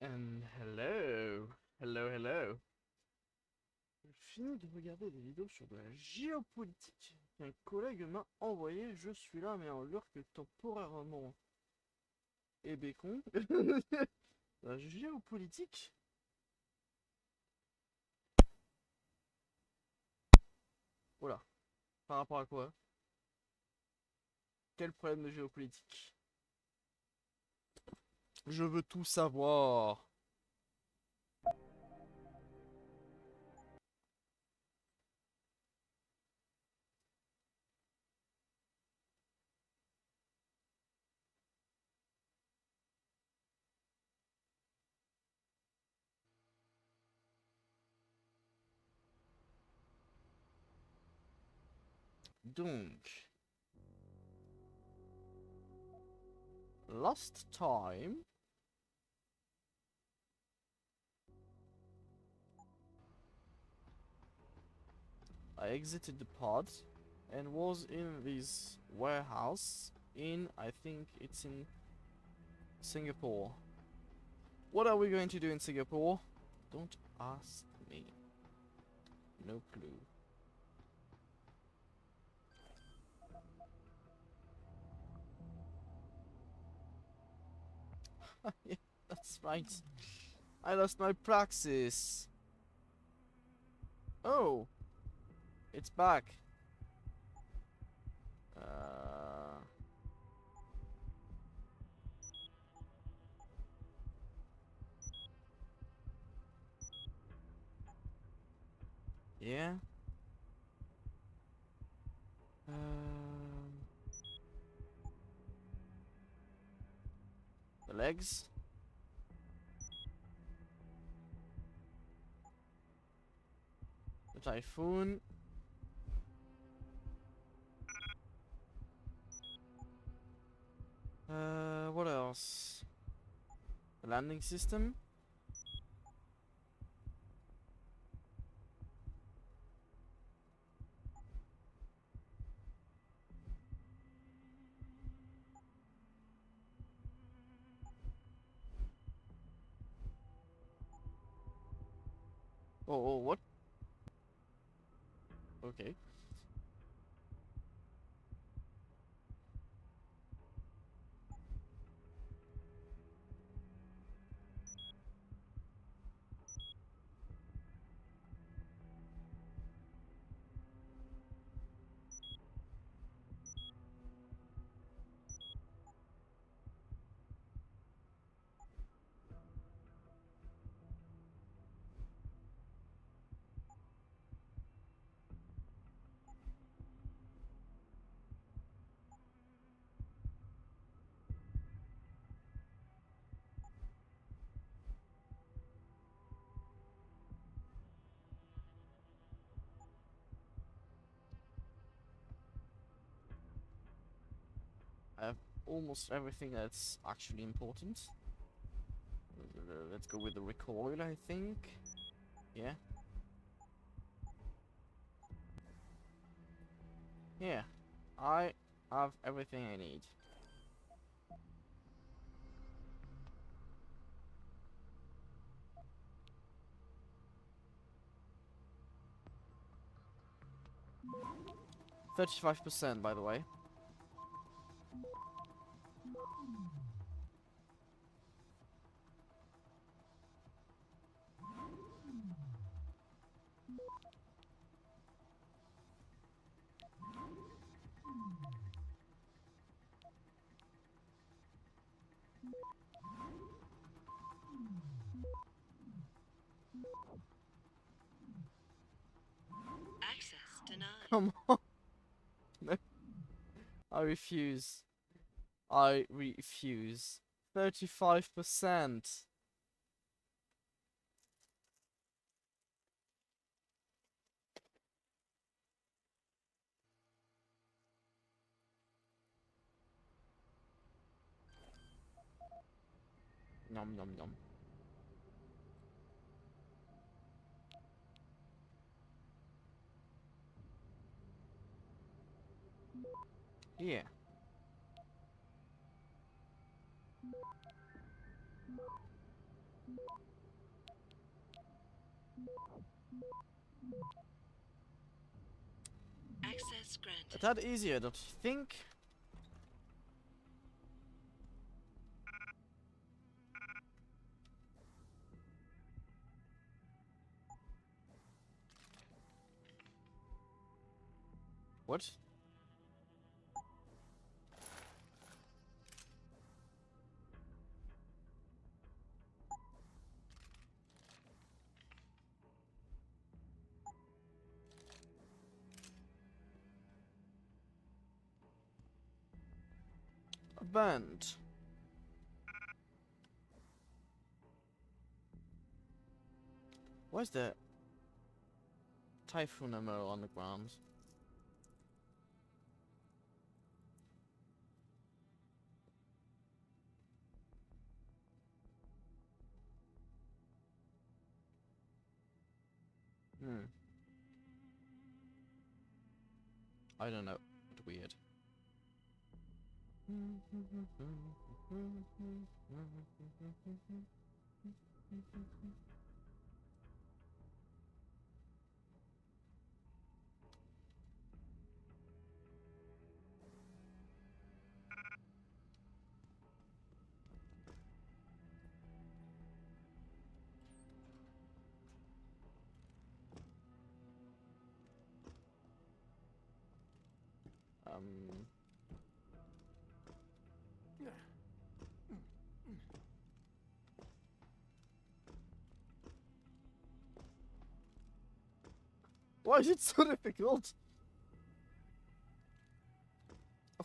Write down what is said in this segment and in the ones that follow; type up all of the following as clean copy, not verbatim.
And hello, hello, hello. Je finis de regarder des vidéos sur de la géopolitique qu'un collègue m'a envoyé. Je suis là, mais en lurk temporairement. Et bécon. La géopolitique. Voilà. Par rapport à quoi? Quel problème de géopolitique? Je veux tout savoir. Donc, last time, I exited the pod and was in this warehouse in, I think it's in Singapore. What are we going to do in Singapore? Don't ask me. No clue. Yeah, that's right. I lost my praxis. Oh, it's back. Uh, yeah. Um, the legs. The typhoon. What else? The landing system. Oh, what? Okay. I have almost everything that's actually important. Let's go with the recoil, I think. Yeah. Yeah. I have everything I need. $35%, by the way. Access denied. Come on. No, I refuse. I refuse. 35%. Nom nom nom. Yeah. Request granted. A tad easier, don't you think? What? A band. Where's the typhoon ammo on the ground? Hmm. I don't know. Weird. Why is it so difficult?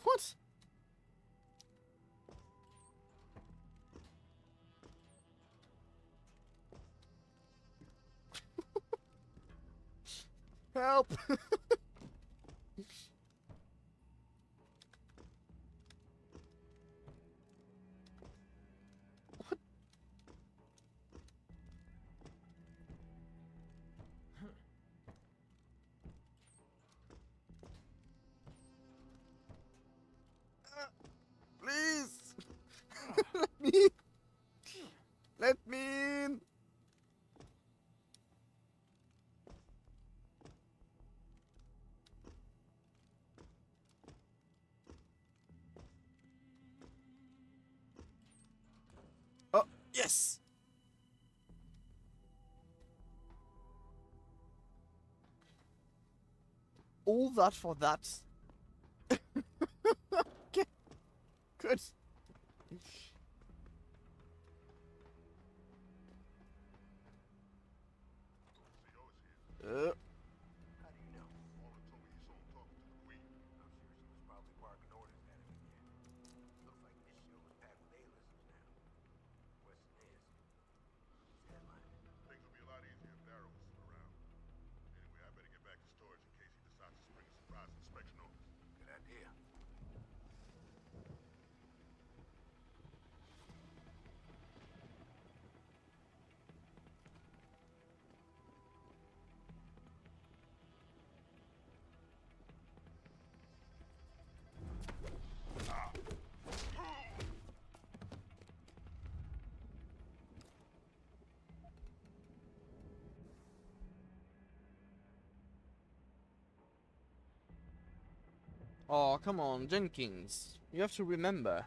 What? Help! Please! Let me! Let me in! Oh, yes! All that for that? Okay, good. Uh, How do you know? Walter told me you saw him talking to the Queen. I'm sure she was probably barking orders at him again. Looks like this show is packed with A-listers now. Question is, who's headlining? Things would be a lot easier if Darrow was around. Anyway, I better get back to storage in case he decides to spring a surprise inspection on us. Good idea. oh, come on, Jenkins. You have to remember.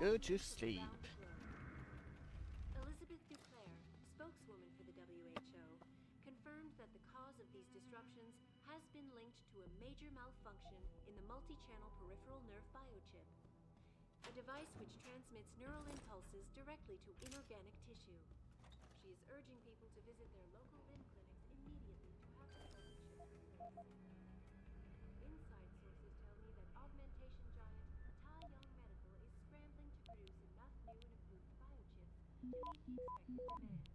go to sleep. Elizabeth Duclair, spokeswoman for the WHO, confirmed that the cause of these disruptions has been linked to a major malfunction in the multi-channel peripheral nerve biochip, a device which transmits neural impulses directly to inorganic tissue. She is urging people to visit their local limb clinics immediately to have the faulty chip replaced. Inside sources tell me that augmentation giant Ta Young Medical is scrambling to produce enough new and improved biochips to meet the expected demand.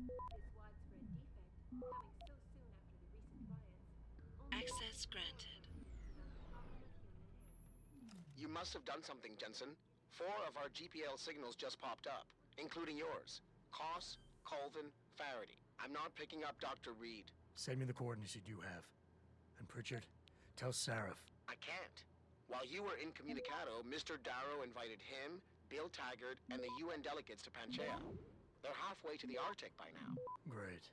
This widespread defect, coming so soon after the recent riots, only Access makes it more granted. frustrating about the problem of human enhancement. You must have done something, Jensen. 4 of our GPL signals just popped up, including yours. Koss, Colvin, Faraday. I'm not picking up Dr. Reed. Send me the coordinates you do have. And Pritchard, tell Sarif. I can't. While you were incommunicado, Mr. Darrow invited him, Bill Taggart, and the UN delegates to Panchea. They're halfway to the Arctic by now. Great.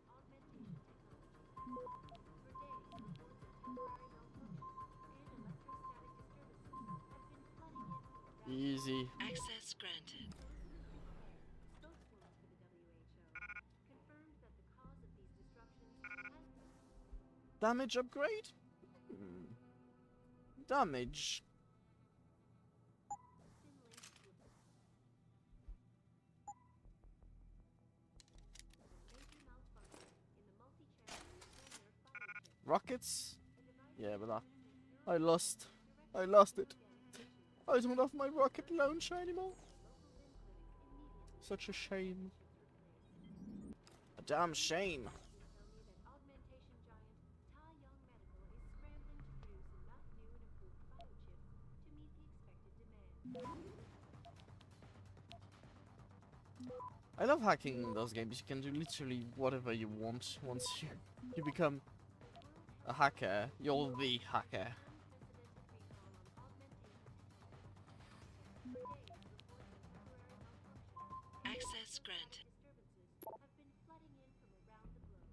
Augmentation technology. For days, reports of temporary malfunctions and electrostatic disturbances have been flooding in from around Easy. Access granted. Elizabeth Duclair, spokeswoman for the WHO, confirmed that the cause of these disruptions has Damage upgrade? Damage. been linked to a major malfunction in the multi-channel peripheral nerve biochip. Rockets? A device Yeah, but that transmits I neural lost. impulses I directly lost to it. inorganic tissue. I don't have my rocket launcher anymore. Local limb clinics immediately Such a shame. chips replaced. A damn shame. Sources tell me that augmentation giant Ta Young Medical is scrambling to produce enough new and improved biochips to meet the expected demand. I love hacking in those games. You can do literally whatever you want once you become a hacker. You're the hacker. Access granted. Disturbances have been flooding in from around the globe.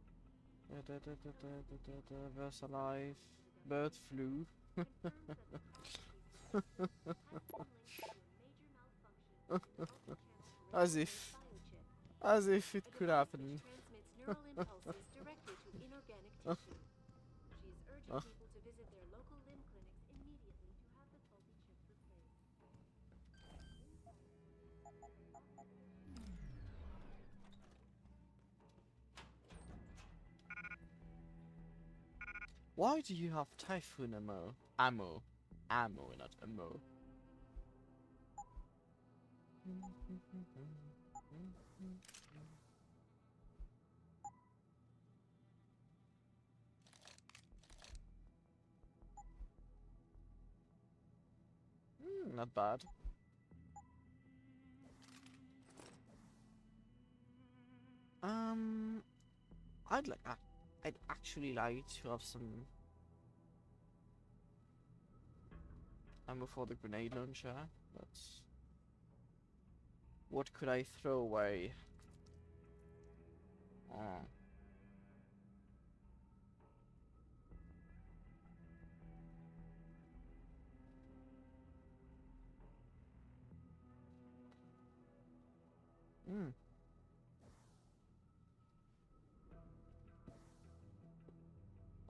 Versalife. Bird flu. Confirms that the cause of these disruptions has been linked to a major malfunction in the multi-channel As peripheral if. nerve biochip. As if it A could device happen. which transmits neural impulses directly to inorganic tissue. She is urging people to visit their local limb clinics immediately to have the faulty chips replaced. Why do you have typhoon ammo? Ammo. Ammo, not ammo. Not bad. I'd like. I'd actually like to have some ammo for the grenade launcher, but what could I throw away? Oh. Hmm.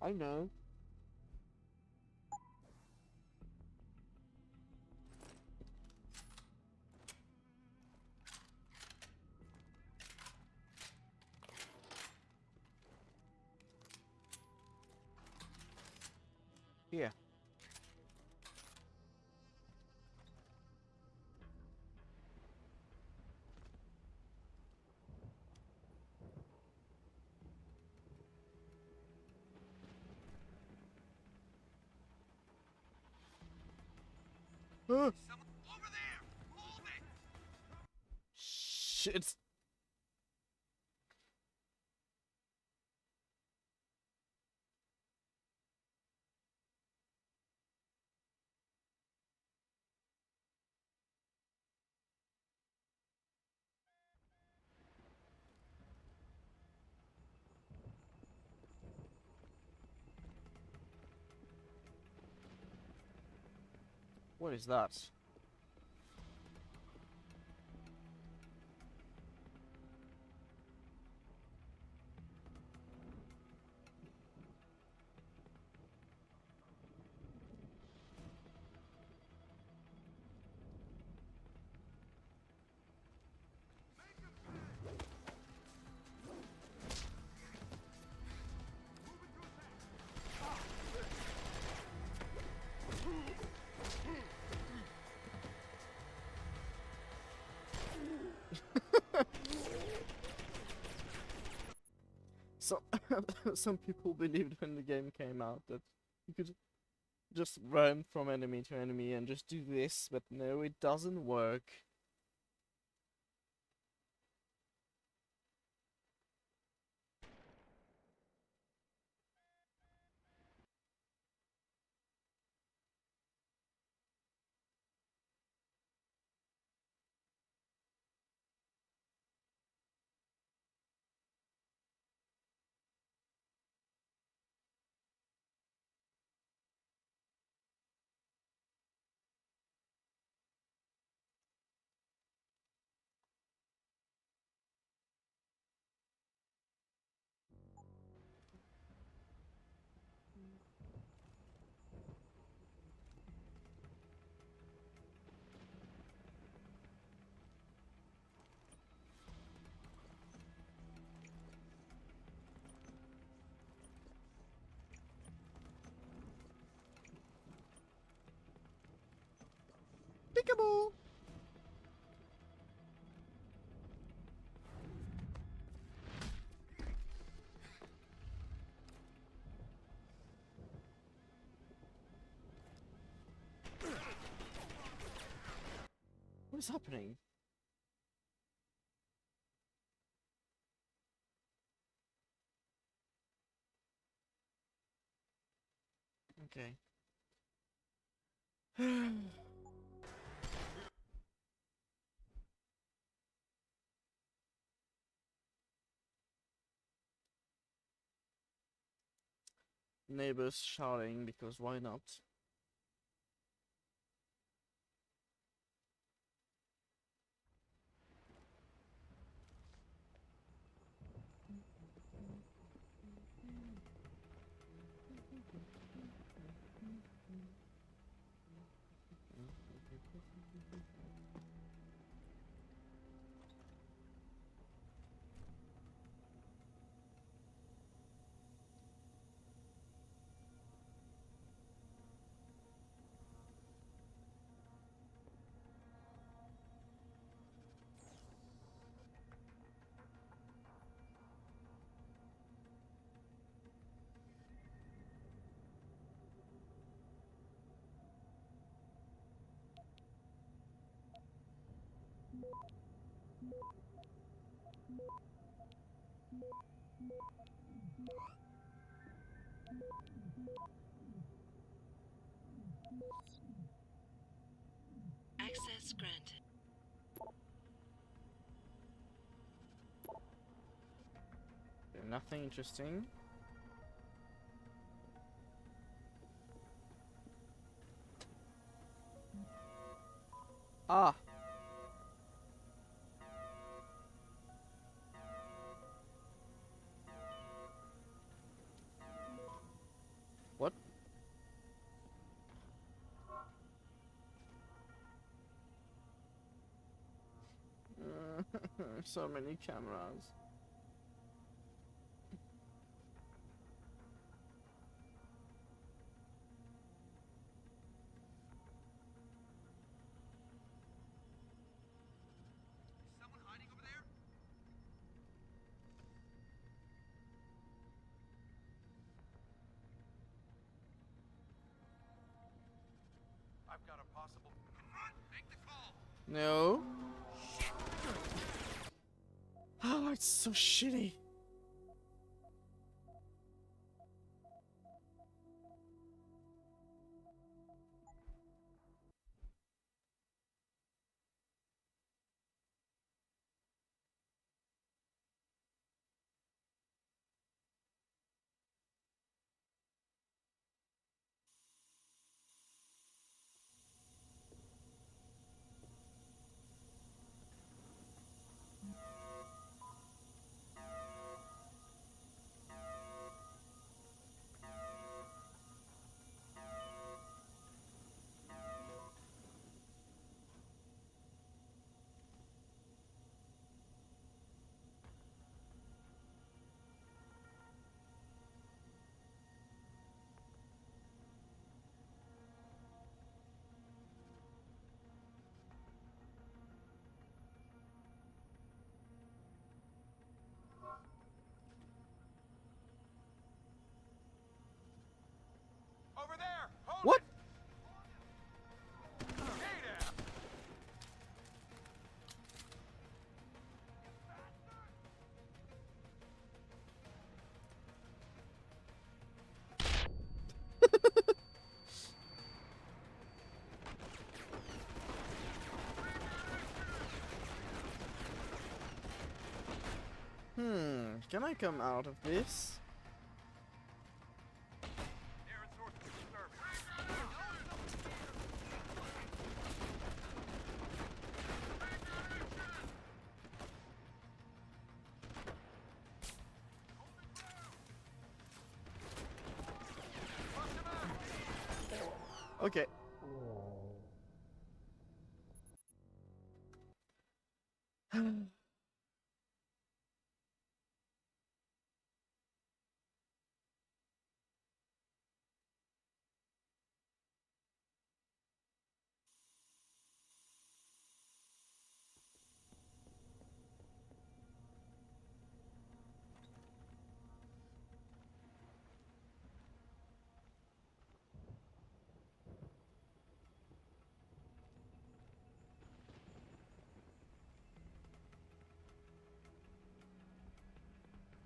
I know. Here. Someone over there! Hold it! Shit. What is that? Some people believed when the game came out that you could just run from enemy to enemy and just do this, but no, it doesn't work. Peekaboo! What is happening? Okay. Neighbors shouting because why not? Access granted. Nothing interesting. Ah! What? So many cameras. Someone hiding over there? I've got a possible... Confront! Make the call! No. Oh, it's so shitty. Can I come out of this? Nearest source is disturbing. Okay.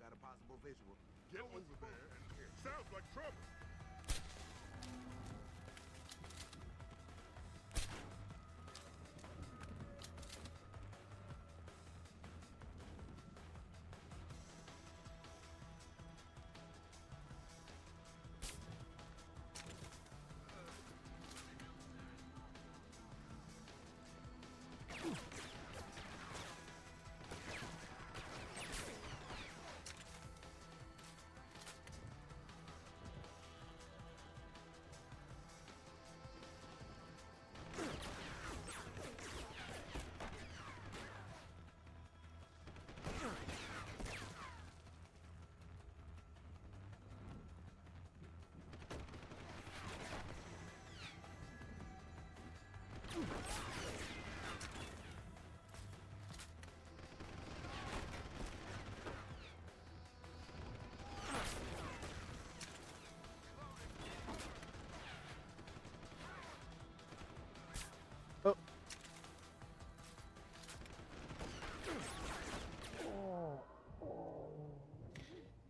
Got a possible visual. Get over there and sounds like trouble. Oh.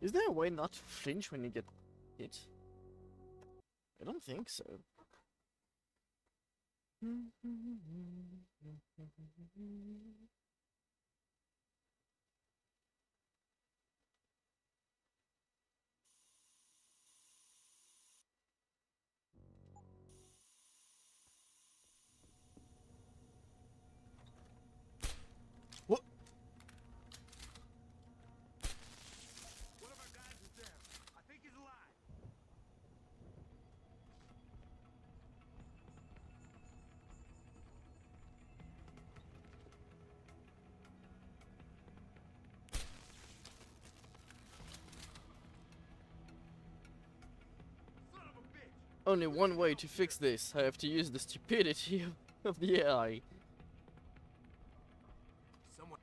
Is there a way not to flinch when you get hit? I don't think so. What? One of our guys is down. I think he's alive. Son of a bitch! Only one way to fix this. I have to use the stupidity of the AI. Someone.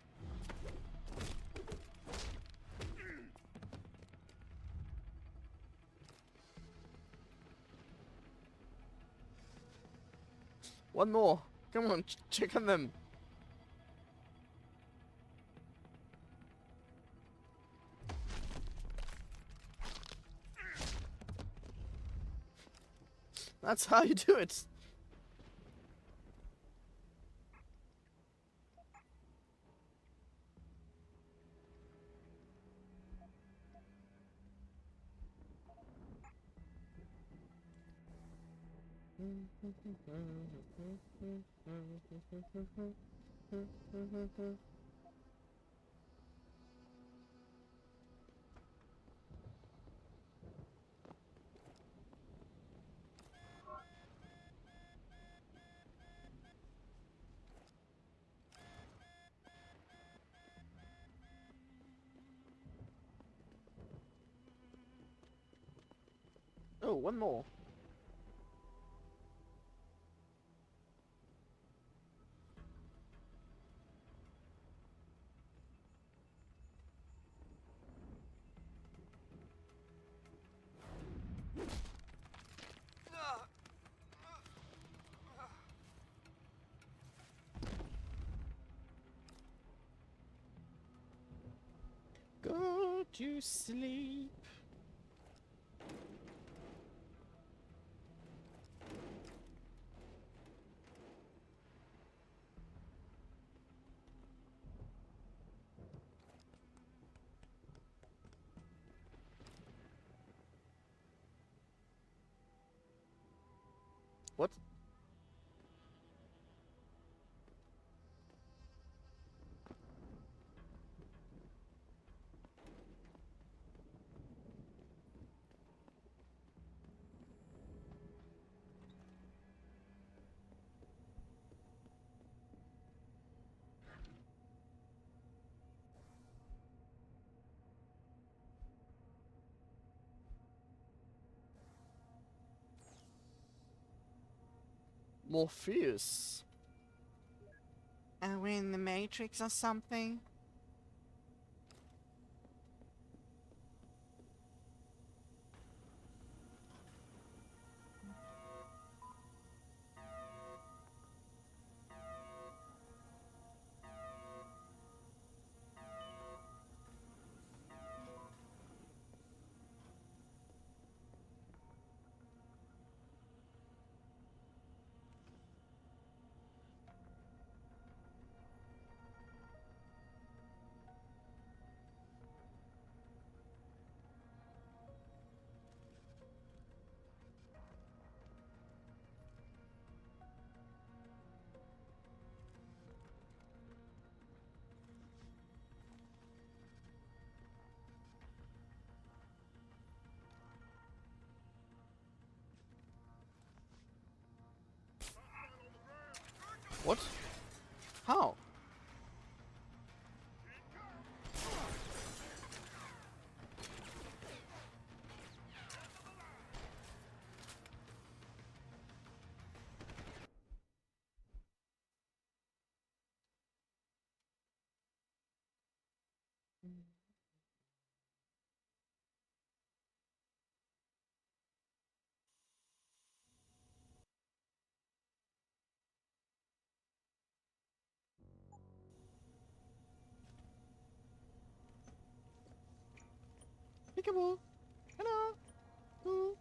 One more. Come on, check on them. That's how you do it. Oh, one more. Go to sleep. What? Morpheus. Are we in the Matrix or something? What? How? Peekaboo. Hello. Ooh.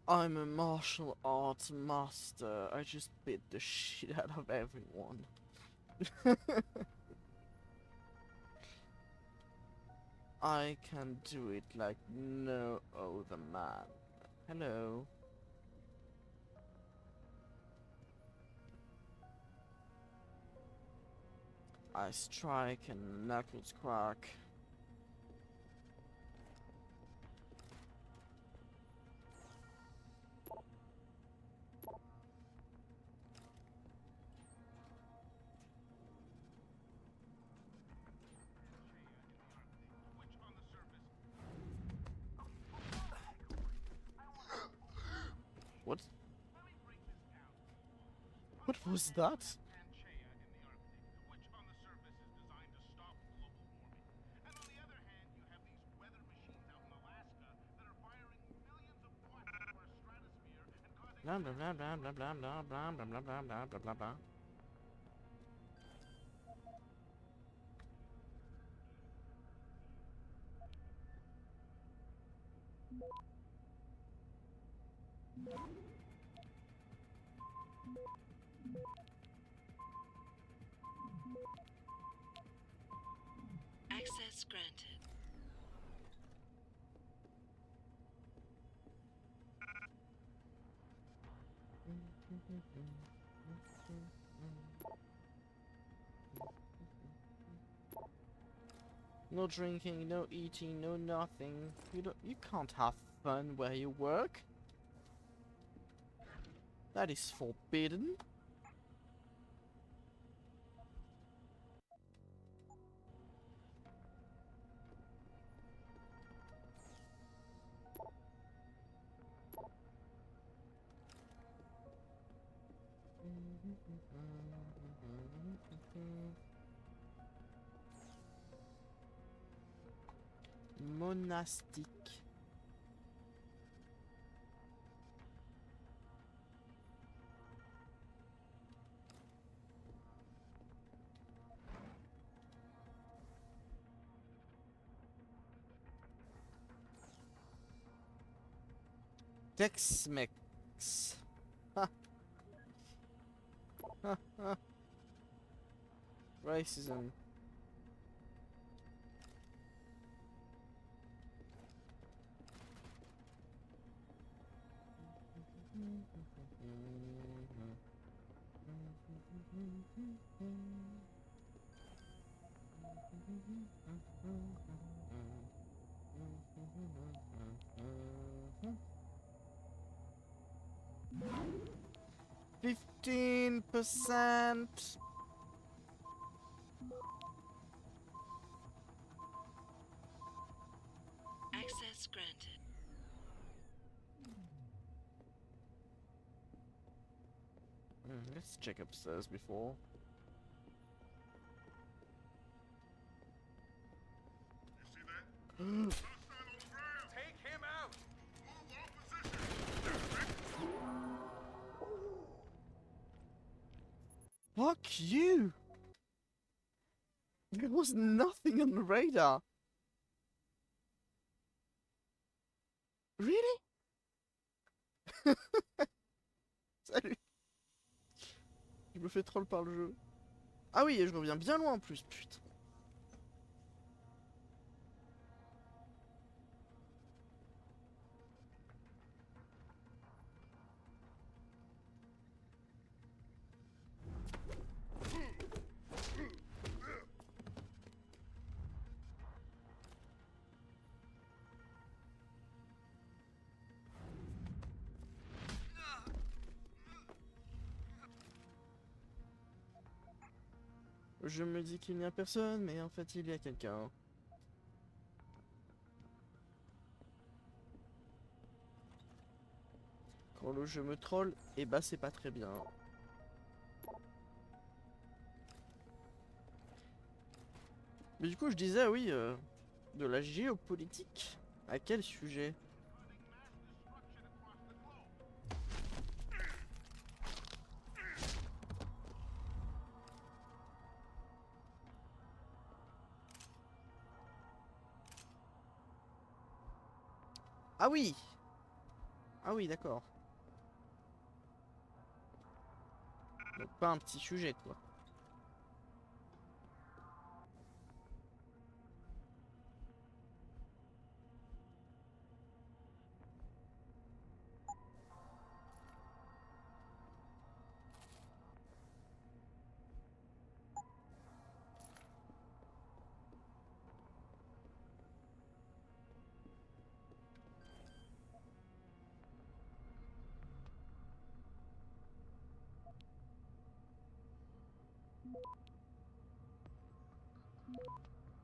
I'm a martial arts master. I just beat the shit out of everyone. I can do it like no other man. Hello. I strike and knuckles crack. What? What was that? Blah blah blah blah blah blah blah blah blah blah blah blah blah blah blah. Access granted. No drinking, no eating, no nothing. You can't have fun where you work. That is forbidden. Monastique. Tex-Mex. Ha. Ha, ha. Racism. %. Access granted. Let's check upstairs before. You see that? Hostile on the ground! Take him out! Move all position! Fuck you! There was nothing on the radar. Really? Salut. Je me fais troll par le jeu. Ah oui, et je reviens bien loin en plus, putain. Je me dis qu'il n'y a personne, mais en fait il y a quelqu'un. Quand le jeu me troll, et bah c'est pas très bien. Mais du coup je disais oui, de la géopolitique. À quel sujet? Ah oui! Ah oui, d'accord. Donc pas un petit sujet, quoi.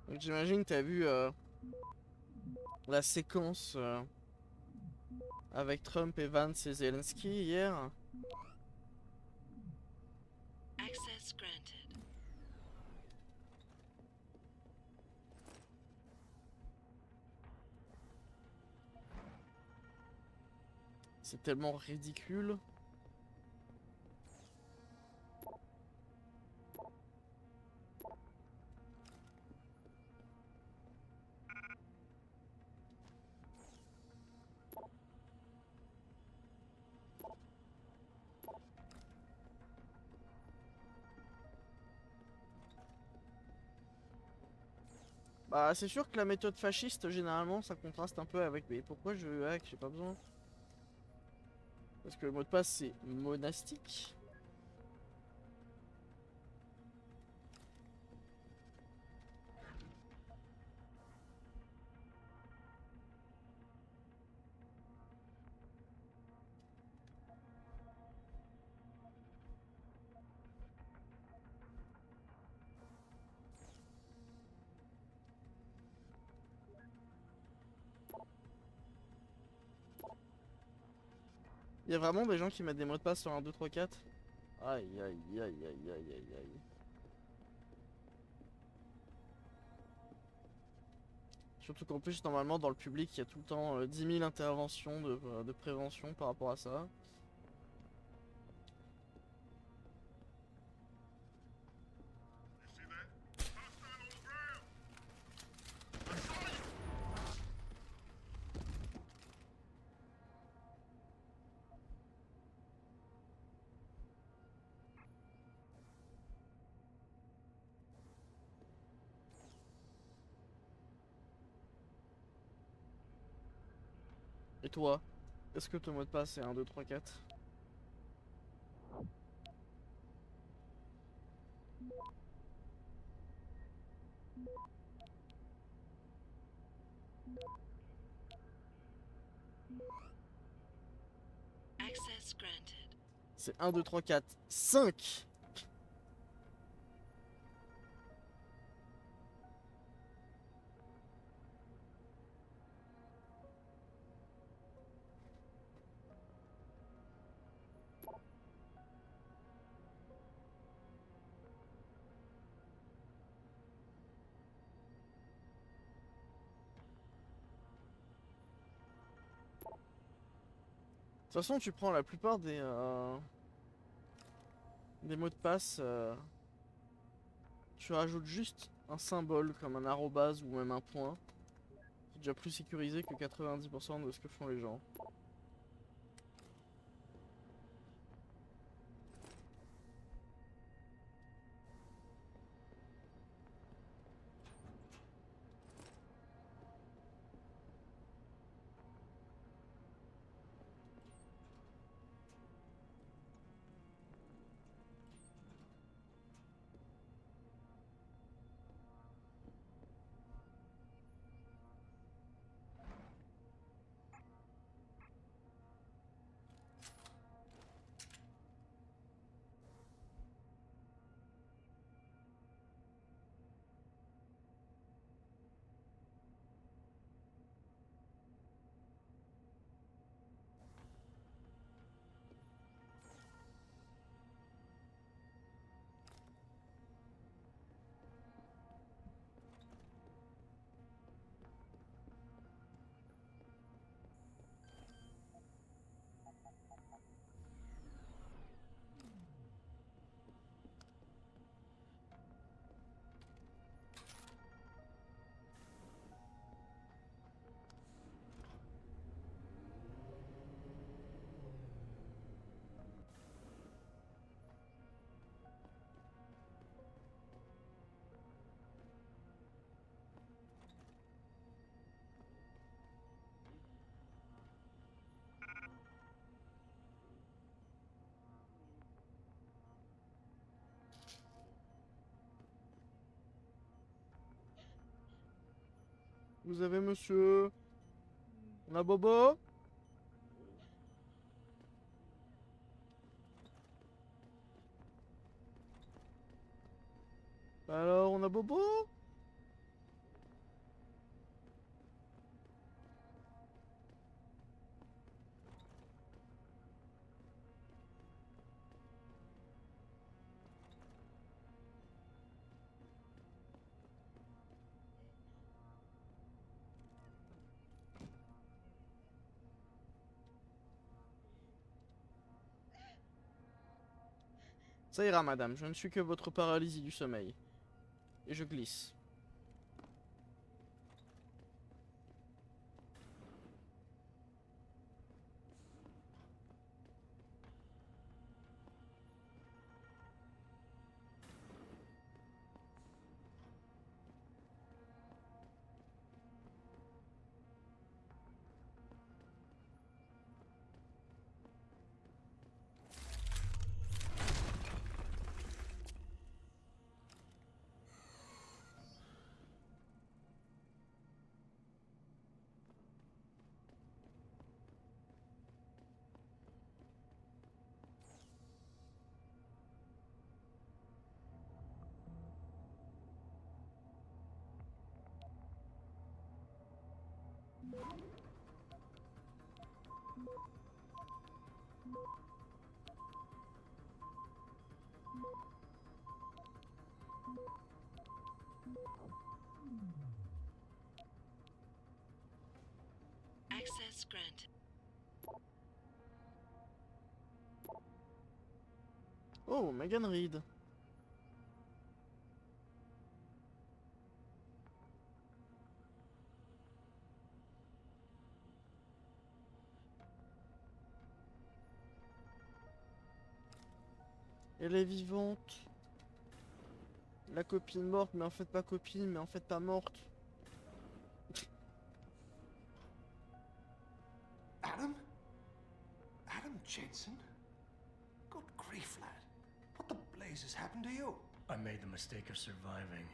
Donc j'imagine que t'as vu la séquence avec Trump et Vance et Zelensky hier. Access granted. C'est tellement ridicule. Bah c'est sûr que la méthode fasciste généralement ça contraste un peu avec mais pourquoi je veux hack, j'ai pas besoin. Parce que le mot de passe c'est monastique. Il y a vraiment des gens qui mettent des mots de passe sur un 2, 3, 4. Aïe aïe aïe aïe aïe aïe aïe. Surtout qu'en plus normalement dans le public il y a tout le temps 10 000 interventions de prévention par rapport à ça. You see that? Hostile on the ground! I saw you! Et toi? Est-ce que ton mot de passe est 1, 2, 3, 4? Access granted. C'est 1, 2, 3, 4, 5! De toute façon, tu prends la plupart des mots de passe, tu rajoutes juste un symbole comme un arrobase ou même un point. C'est déjà plus sécurisé que 90% de ce que font les gens. Vous avez monsieur? On a Bobo? Alors, on a Bobo? Ça ira, madame, je ne suis que votre paralysie du sommeil. Et je glisse. Access granted. Oh, Megan Reed. Elle est vivante. La copine morte, mais en fait pas copine, mais en fait pas morte. happened, Jensen? Good grief, lad. What the blazes happened to you? I made the mistake of surviving.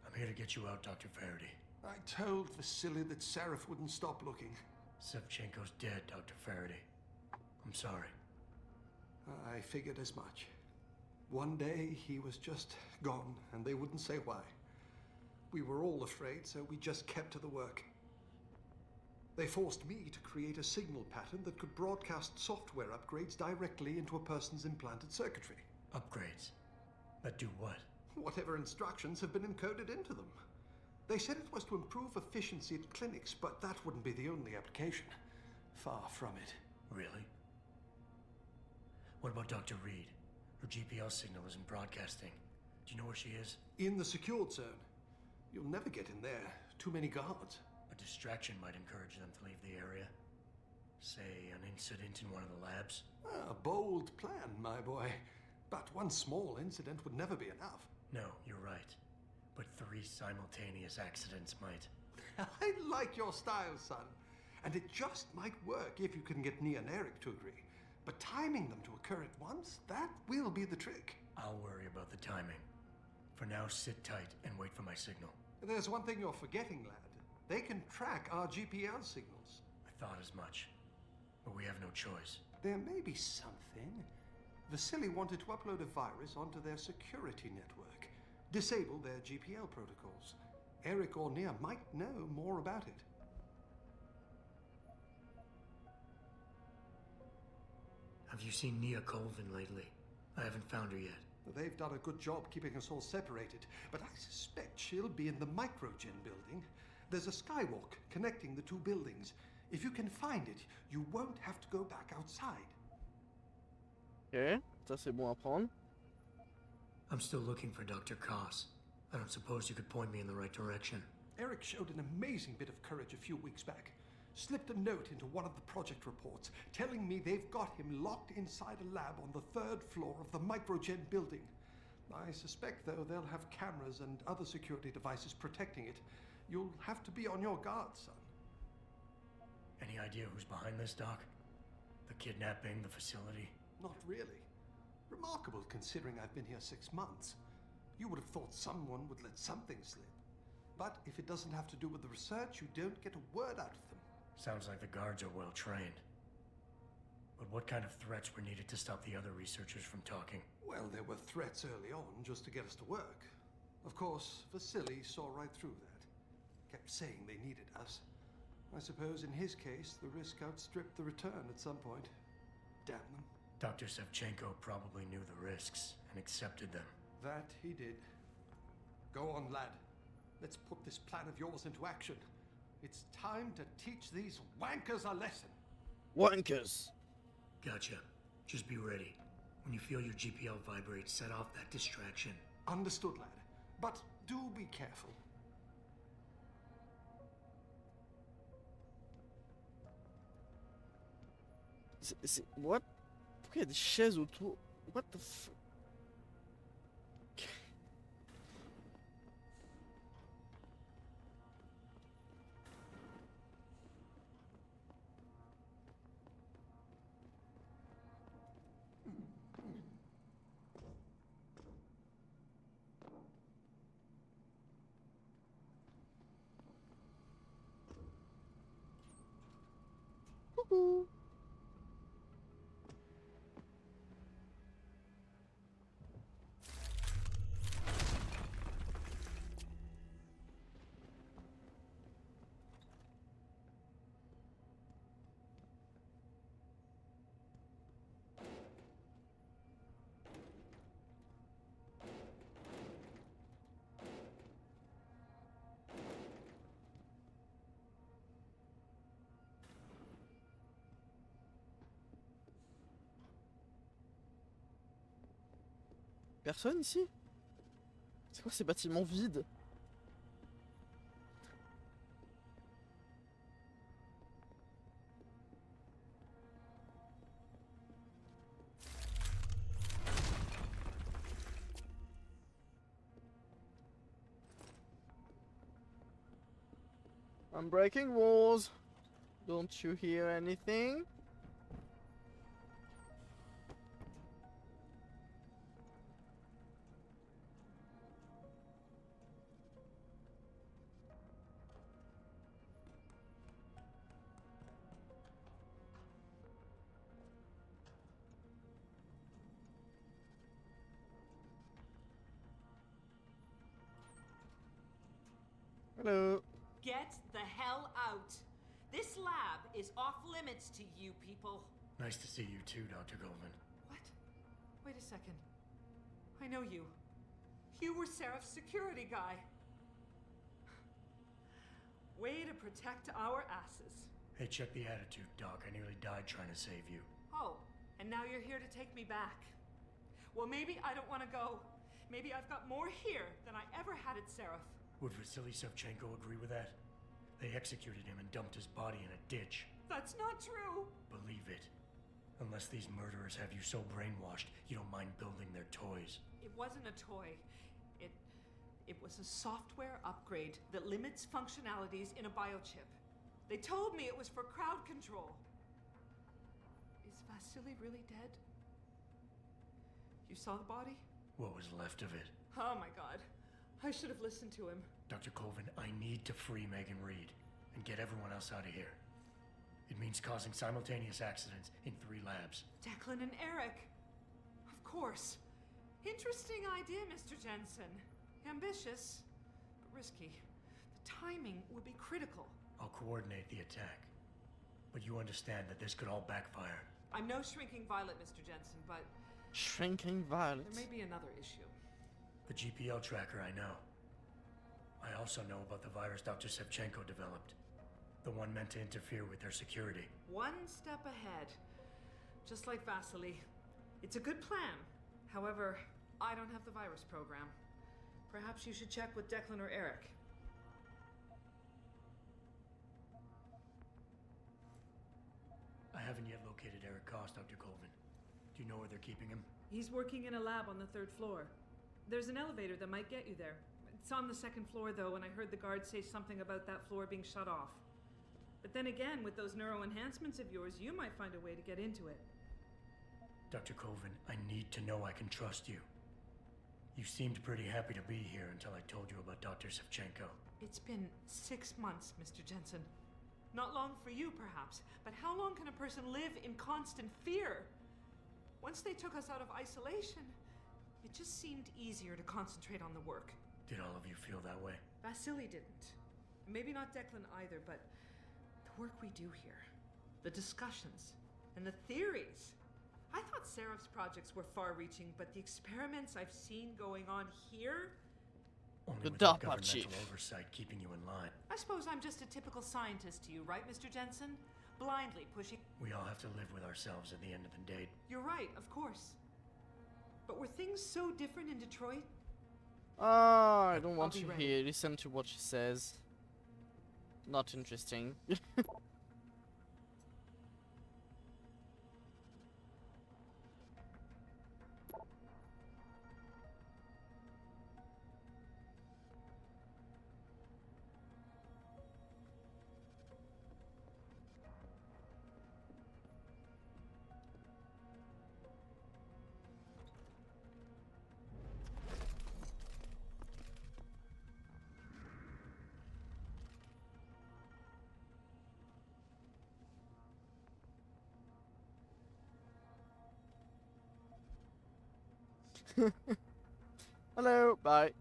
I'm here to get you out, Dr. Faraday. I told Vasily that Seraph wouldn't stop looking. Sevchenko's dead, Dr. Faraday. I'm sorry. I figured as much. One day he was just gone, and they wouldn't say why. We were all afraid, so we just kept to the work. They forced me to create a signal pattern that could broadcast software upgrades directly into a person's implanted circuitry. Upgrades? That do what? Whatever instructions have been encoded into them. They said it was to improve efficiency at clinics, but that wouldn't be the only application. Far from it. Really? What about Dr. Reed? Her GPL signal isn't broadcasting. Do you know where she is? In the secured zone. You'll never get in there. Too many guards. A distraction might encourage them to leave the area. Say, an incident in one of the labs? A bold plan, my boy. But one small incident would never be enough. No, you're right. But 3 simultaneous accidents might. I like your style, son. And it just might work if you can get Nia and Eric to agree. But timing them to occur at once, that will be the trick. I'll worry about the timing. For now, sit tight and wait for my signal. There's one thing you're forgetting, lad. They can track our GPL signals. I thought as much. But we have no choice. There may be something. Vasily wanted to upload a virus onto their security network. Disable their GPL protocols. Eric or Nia might know more about it. Have you seen Nia Colvin lately? I haven't found her yet. They've done a good job keeping us all separated, but I suspect she'll be in the Microgen building. There's a skywalk connecting the 2 buildings. If you can find it, you won't have to go back outside. Ok, ça c'est bon à prendre. I'm still looking for Dr. Koss. I don't suppose you could point me in the right direction. Eric showed an amazing bit of courage a few weeks back. Slipped a note into one of the project reports, telling me they've got him locked inside a lab on the 3rd floor of the Microgen building. I suspect, though, they'll have cameras and other security devices protecting it. You'll have to be on your guard, son. Any idea who's behind this, Doc? The kidnapping, the facility? Not really. Remarkable considering I've been here 6 months. You would have thought someone would let something slip. But if it doesn't have to do with the research, you don't get a word out of them. Sounds like the guards are well trained. But what kind of threats were needed to stop the other researchers from talking? Well, there were threats early on just to get us to work. Of course, Vasily saw right through that. Kept saying they needed us. I suppose in his case, the risk outstripped the return at some point. Damn them. Dr. Sevchenko probably knew the risks and accepted them. That he did. Go on, lad. Let's put this plan of yours into action. It's time to teach these wankers a lesson. Wankers. Gotcha. Just be ready. When you feel your GPL vibrate, set off that distraction. Understood, lad. But do be careful. What? Pourquoi il y a des chaises autour? What the f... Coucou. Personne ici? C'est quoi ces bâtiments vides? I'm breaking walls. Don't you hear anything? Hello. Get the hell out. This lab is off limits to you people. Nice to see you too, Dr. Goldman. What? Wait a second. I know you. You were Seraph's security guy. Way to protect our asses. Hey, check the attitude, Doc. I nearly died trying to save you. Oh, and now you're here to take me back. Well, maybe I don't want to go. Maybe I've got more here than I ever had at Seraph. Would Vasily Savchenko agree with that? They executed him and dumped his body in a ditch. That's not true. Believe it. Unless these murderers have you so brainwashed, you don't mind building their toys. It wasn't a toy. It was a software upgrade that limits functionalities in a biochip. They told me it was for crowd control. Is Vasily really dead? You saw the body? What was left of it? Oh my god. I should have listened to him. Dr. Colvin, I need to free Megan Reed and get everyone else out of here. It means causing simultaneous accidents in 3 labs. Declan and Eric. Of course. Interesting idea, Mr. Jensen. Ambitious, but risky. The timing would be critical. I'll coordinate the attack. But you understand that this could all backfire. I'm no shrinking violet, Mr. Jensen, but Shrinking violet. there may be another issue. The GPL tracker, I know. I also know about the virus Dr. Savchenko developed. The one meant to interfere with their security. One step ahead. Just like Vasily. It's a good plan. However, I don't have the virus program. Perhaps you should check with Declan or Eric. I haven't yet located Eric Koss, Dr. Colvin. Do you know where they're keeping him? He's working in a lab on the 3rd floor. There's an elevator that might get you there. It's on the 2nd floor, though, and I heard the guard say something about that floor being shut off. But then again, with those neuro enhancements of yours, you might find a way to get into it. Dr. Colvin, I need to know I can trust you. You seemed pretty happy to be here until I told you about Dr. Savchenko. It's been 6 months, Mr. Jensen. Not long for you, perhaps, but how long can a person live in constant fear? Once they took us out of isolation, it just seemed easier to concentrate on the work. Did all of you feel that way? Vasily didn't. Maybe not Declan either, but the work we do here, the discussions, and the theories. I thought Seraph's projects were far-reaching, but the experiments I've seen going on here... Only The without DARPA governmental chief. oversight keeping you in line. I suppose I'm just a typical scientist to you, right, Mr. Jensen? Blindly pushing... We all have to live with ourselves at the end of the day. You're right, of course. But were things so different in Detroit? I don't want be to ready. hear. Listen to what she says. Not interesting. Hello, bye.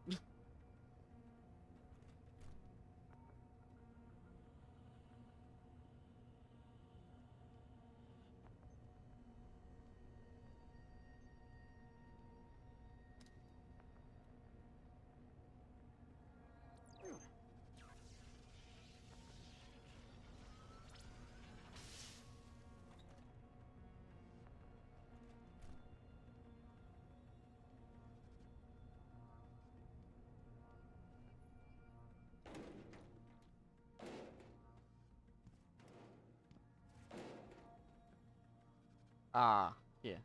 Ah, yeah.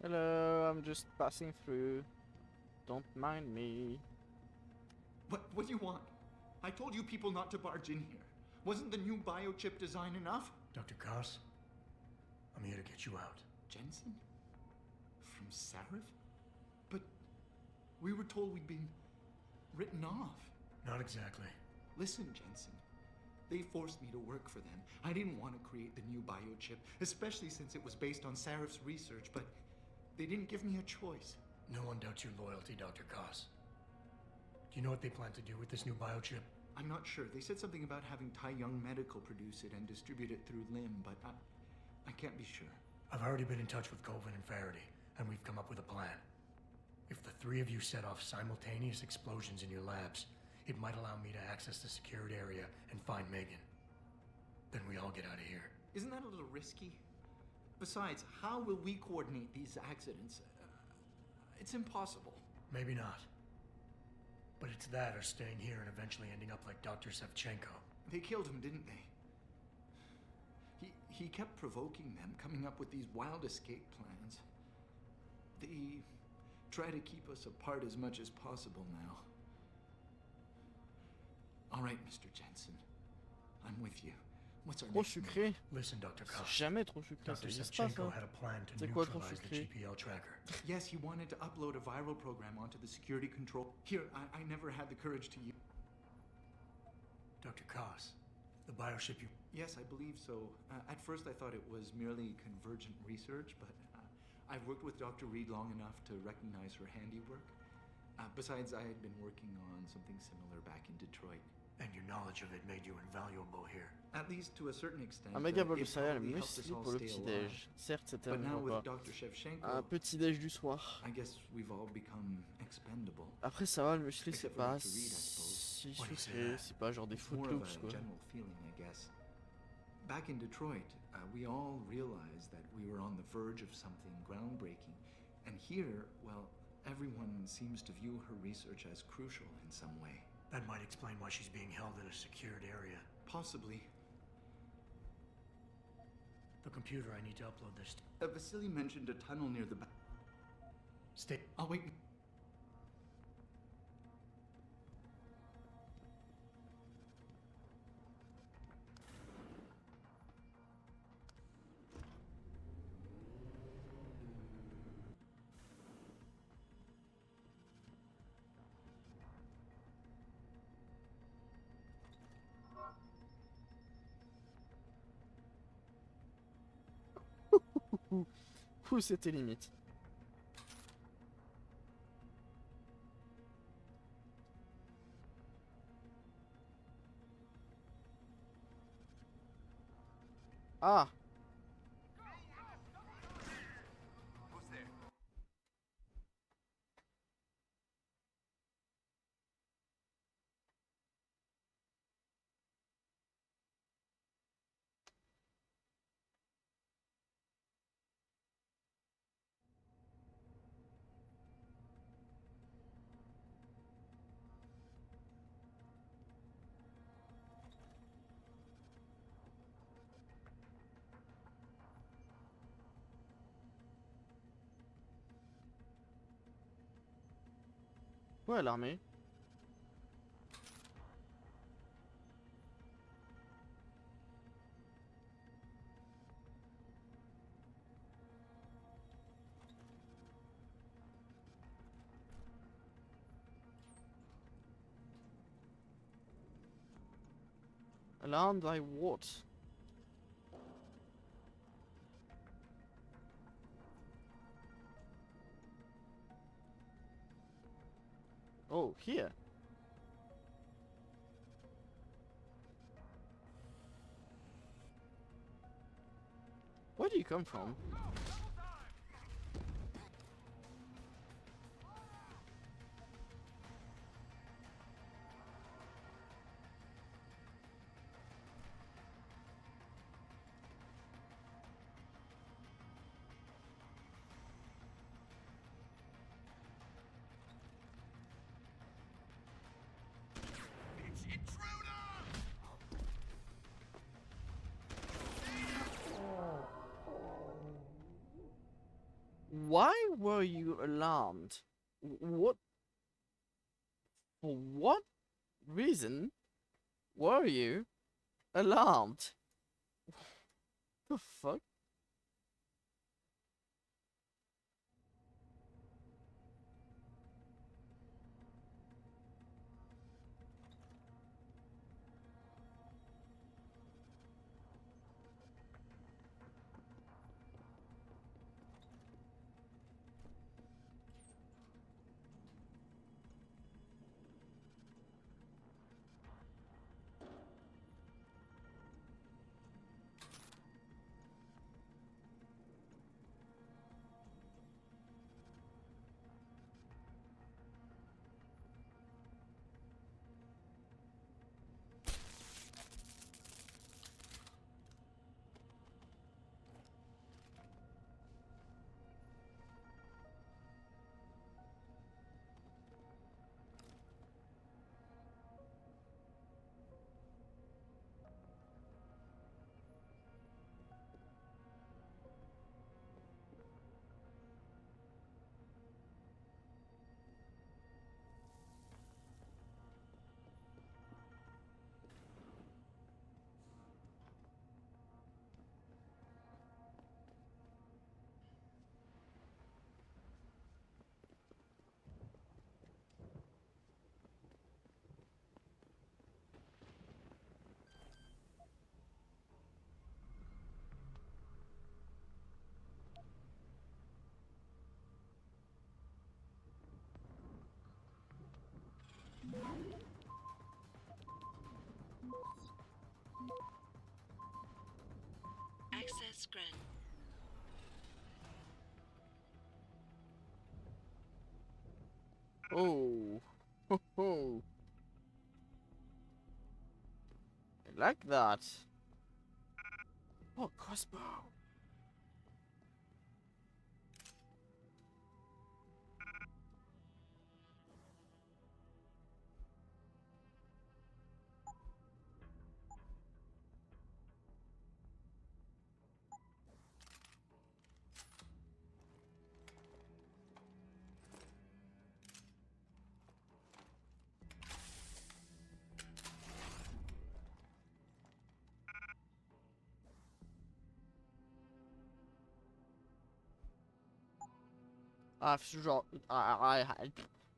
Hello, I'm just passing through. Don't mind me. What do you want? I told you people not to barge in here. Wasn't the new biochip design enough? Dr. Koss, I'm here to get you out. Jensen? From Seraph? But we were told we'd been written off. Not exactly. Listen, Jensen. They forced me to work for them. I didn't want to create the new biochip, especially since it was based on Sarif's research, but they didn't give me a choice. No one doubts your loyalty, Dr. Koss. Do you know what they plan to do with this new biochip? I'm not sure. They said something about having Tai Young Medical produce it and distribute it through LIM, but I can't be sure. I've already been in touch with Colvin and Faraday, and we've come up with a plan. If the three of you set off simultaneous explosions in your labs, it might allow me to access the secured area and find Megan. Then we all get out of here. Isn't that a little risky? Besides, how will we coordinate these accidents? It's impossible. Maybe not. But it's that or staying here and eventually ending up like Dr. Sevchenko. They killed him, didn't they? He kept provoking them, coming up with these wild escape plans. They try to keep us apart as much as possible now. All right, Mr. Jensen. I'm with you. What's our Trop next move? sucré. Listen, Dr. C'est Koss. jamais trop sucré, ça Dr. existe pas Sevchenko ça. had a plan to C'est quoi trop neutralize the sucré? GPL tracker. Yes, he wanted to upload a viral program onto the security control. Here, I never had the courage to use. Dr. Koss, the biochip you... Yes, I believe so. At first, I thought it was merely convergent research, but I've worked with Dr. Reed long enough to recognize her handiwork. Besides, I had been working on something similar back in Detroit. And your knowledge of it made you invaluable here. At least to a certain extent. Un méga bol de it céréales probably helped us muesli all pour le stay petit-déj. alive. Certes, c'était But now un with repas. Dr. Shevchenko, Un petit-déj du soir. I guess we've all become expendable. Après, ça va, le muesli, c'est Except for pas Dr. Reed, I suppose. si What do you say sucré. that? C'est pas genre des It's Fruit more of Loops, a quoi. general feeling, I guess. Back in Detroit, we all realized that we were on the verge of something groundbreaking. And here, well, everyone seems to view her research as crucial in some way. That might explain why she's being held in a secured area. Possibly. The computer, I need to upload this. Vasily mentioned a tunnel near the back. Stay. Oh, wait. Ouh, c'était limite. Ah! Who's there? Ouais, l'armée. Alarmed by what? Oh, here. Where do you come from? It's intruder! Why were you alarmed? What? For what reason were you alarmed? The fuck? granted. Oh, ho ho! I like that. Oh, crossbow. I have to drop. I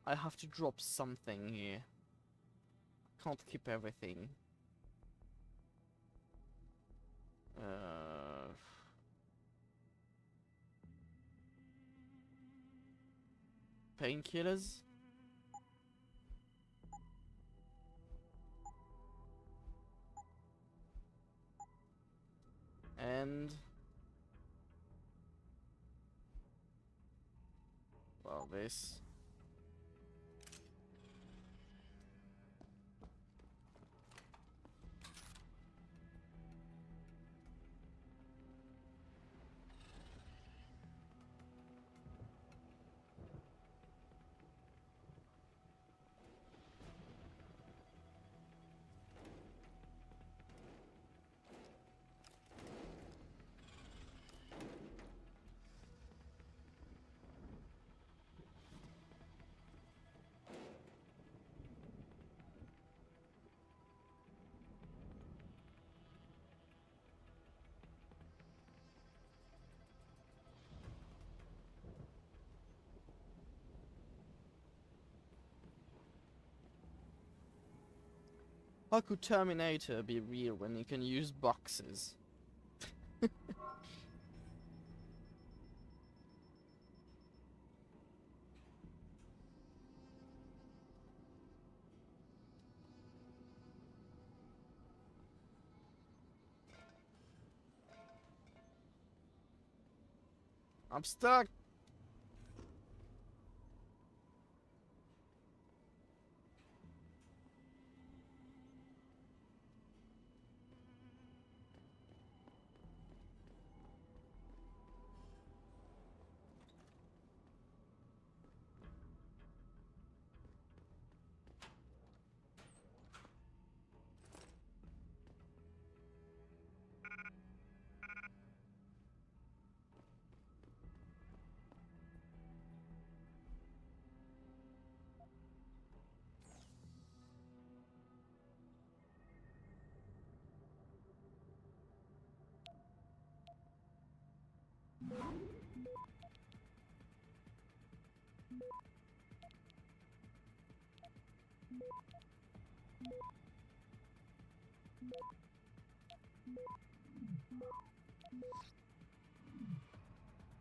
have to drop something here. Can't keep everything. Painkillers. And well, this. How could Terminator be real when you can use boxes? I'm stuck.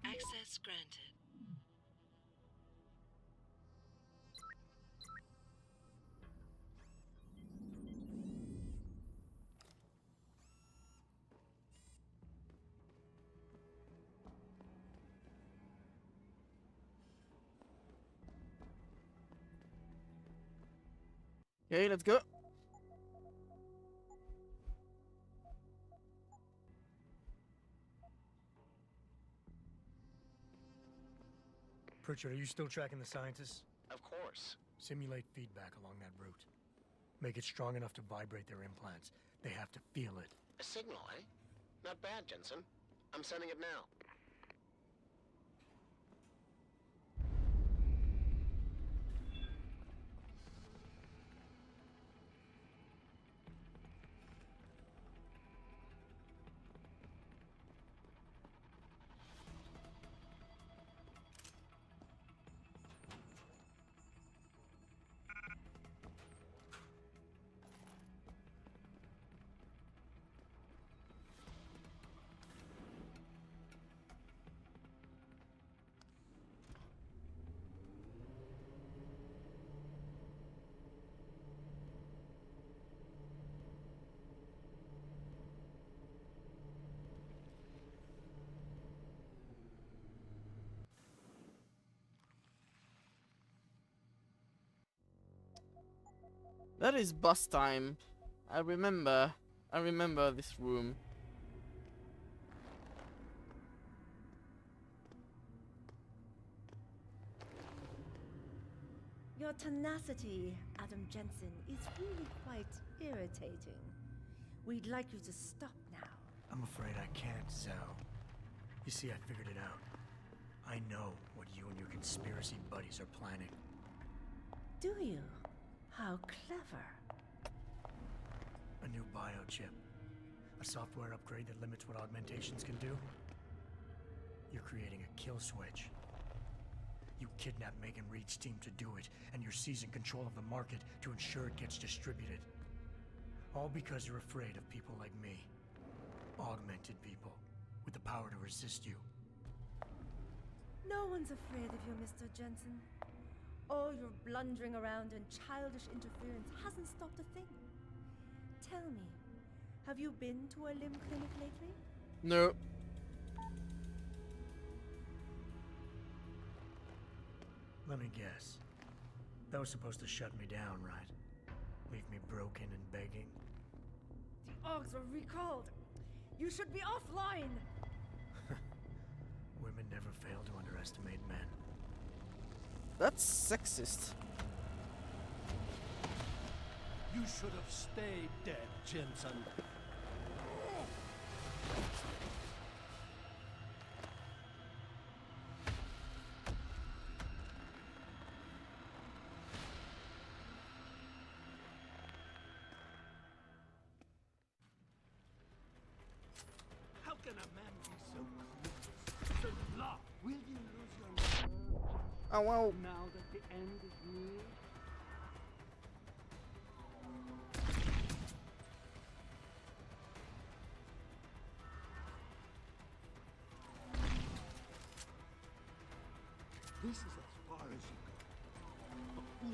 Access granted. Okay, let's go. Pritchard, are you still tracking the scientists? Of course. Simulate feedback along that route. Make it strong enough to vibrate their implants. They have to feel it. A signal, eh? Not bad, Jensen. I'm sending it now. That is bus time. I remember this room. Your tenacity, Adam Jensen, is really quite irritating. We'd like you to stop now. I'm afraid I can't, Zhao. You see, I figured it out. I know what you and your conspiracy buddies are planning. Do you? How clever. A new biochip. A software upgrade that limits what augmentations can do. You're creating a kill switch. You kidnapped Megan Reed's team to do it, and you're seizing control of the market to ensure it gets distributed. All because you're afraid of people like me. Augmented people, with the power to resist you. No one's afraid of you, Mr. Jensen. All your blundering around and childish interference hasn't stopped a thing. Tell me, have you been to a limb clinic lately? No. Let me guess. That was supposed to shut me down, right? Leave me broken and begging? The Augs are recalled. You should be offline. Women never fail to underestimate men. That's sexist. You should have stayed dead, Jensen. How can a man be so clueless, so lost? Will you lose your nerve Oh well. now that the end is near? This is as far as you go.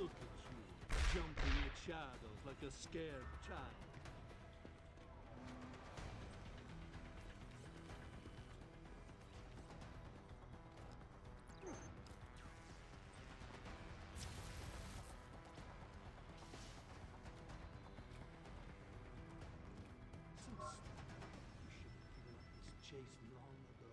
Look at you, jumping at shadows like a scared child. So stupid. You should have given up this chase long ago.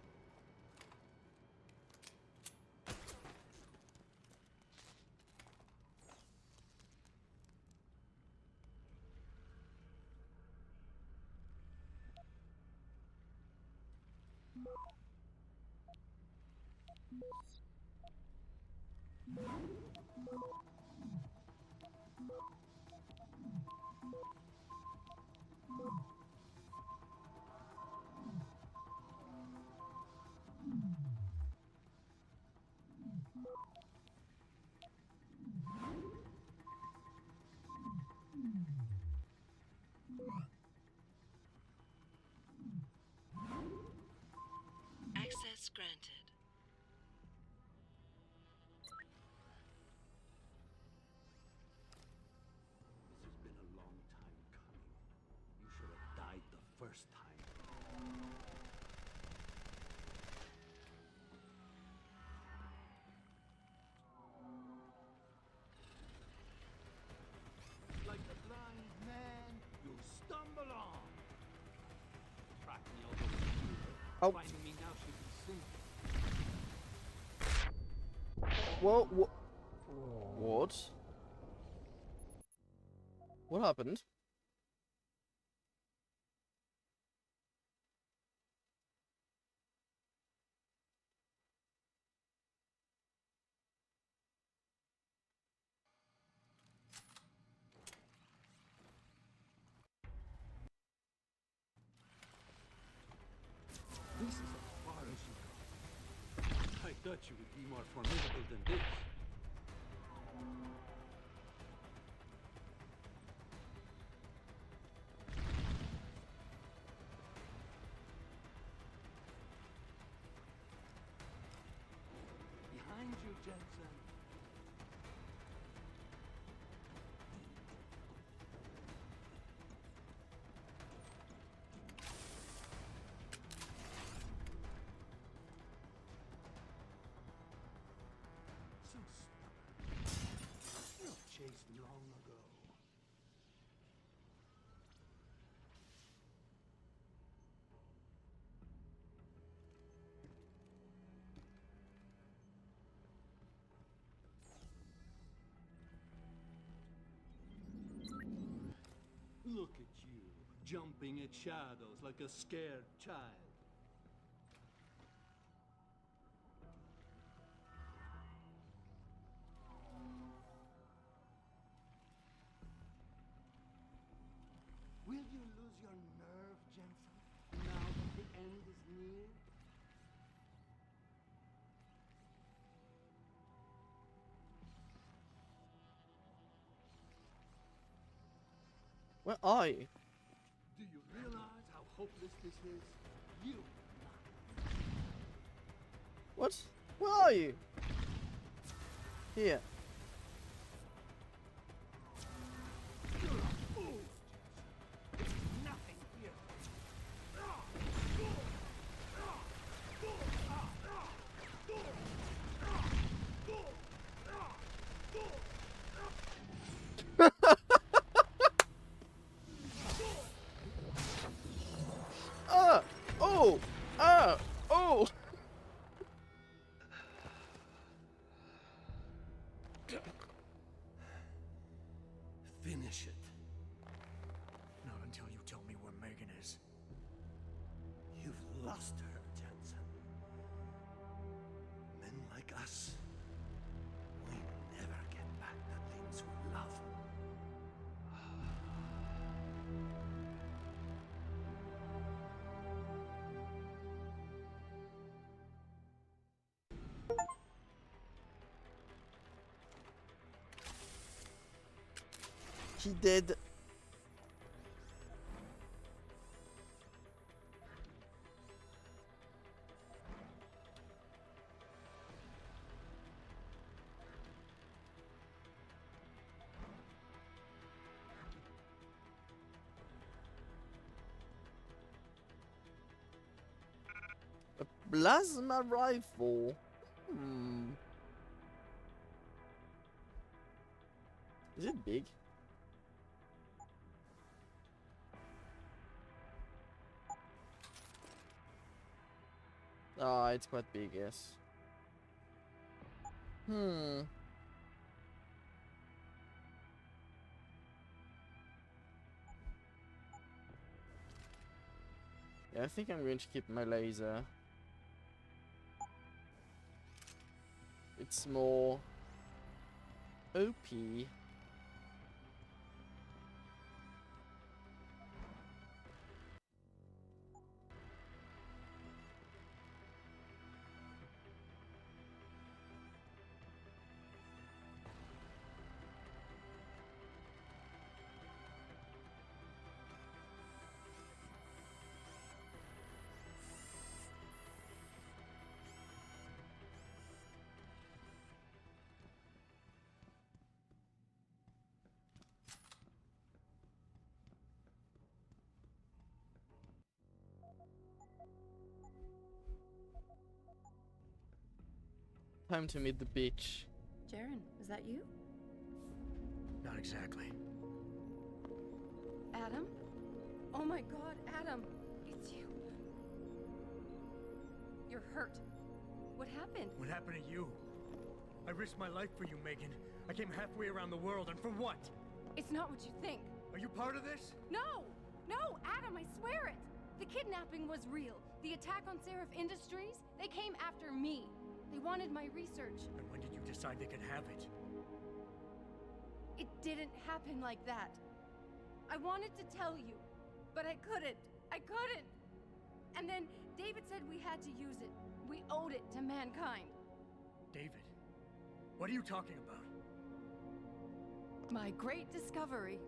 Access granted. This has been a long time coming. You should have died the first time. Like a blind man, you stumble on. Track me all over here. Oh. Finding me now should be simple. Whoa, what? What happened? This is as far as you go. I thought you would be more formidable than this. Behind you, Jensen. So stubborn. You were chased long ago. Look at you, jumping at shadows like a scared child. Will you lose your nerve, Jensen, now that the end is near? Where are you? Do you realize how hopeless this is? You. What? Where are you? Here. You're a fool, Jensen. There's nothing here. Oh! Oh! Finish it. Not until you tell me where Megan is. You've lost her, Jensen. Men like us, we never get back the things we love. He did. A plasma rifle. Is it big? Ah, it's quite big, yes. Yeah, I think I'm going to keep my laser. It's more OP. Time to meet the beach. Jaren, is that you? Not exactly. Adam? Oh my god, Adam! It's you. You're hurt. What happened? What happened to you? I risked my life for you, Megan. I came halfway around the world, and for what? It's not what you think. Are you part of this? No! No, Adam, I swear it! The kidnapping was real. The attack on Seraph Industries, they came after me. They wanted my research. And when did you decide they could have it? It didn't happen like that. I wanted to tell you, but I couldn't. I couldn't! And then David said we had to use it. We owed it to mankind. David? What are you talking about? My great discovery.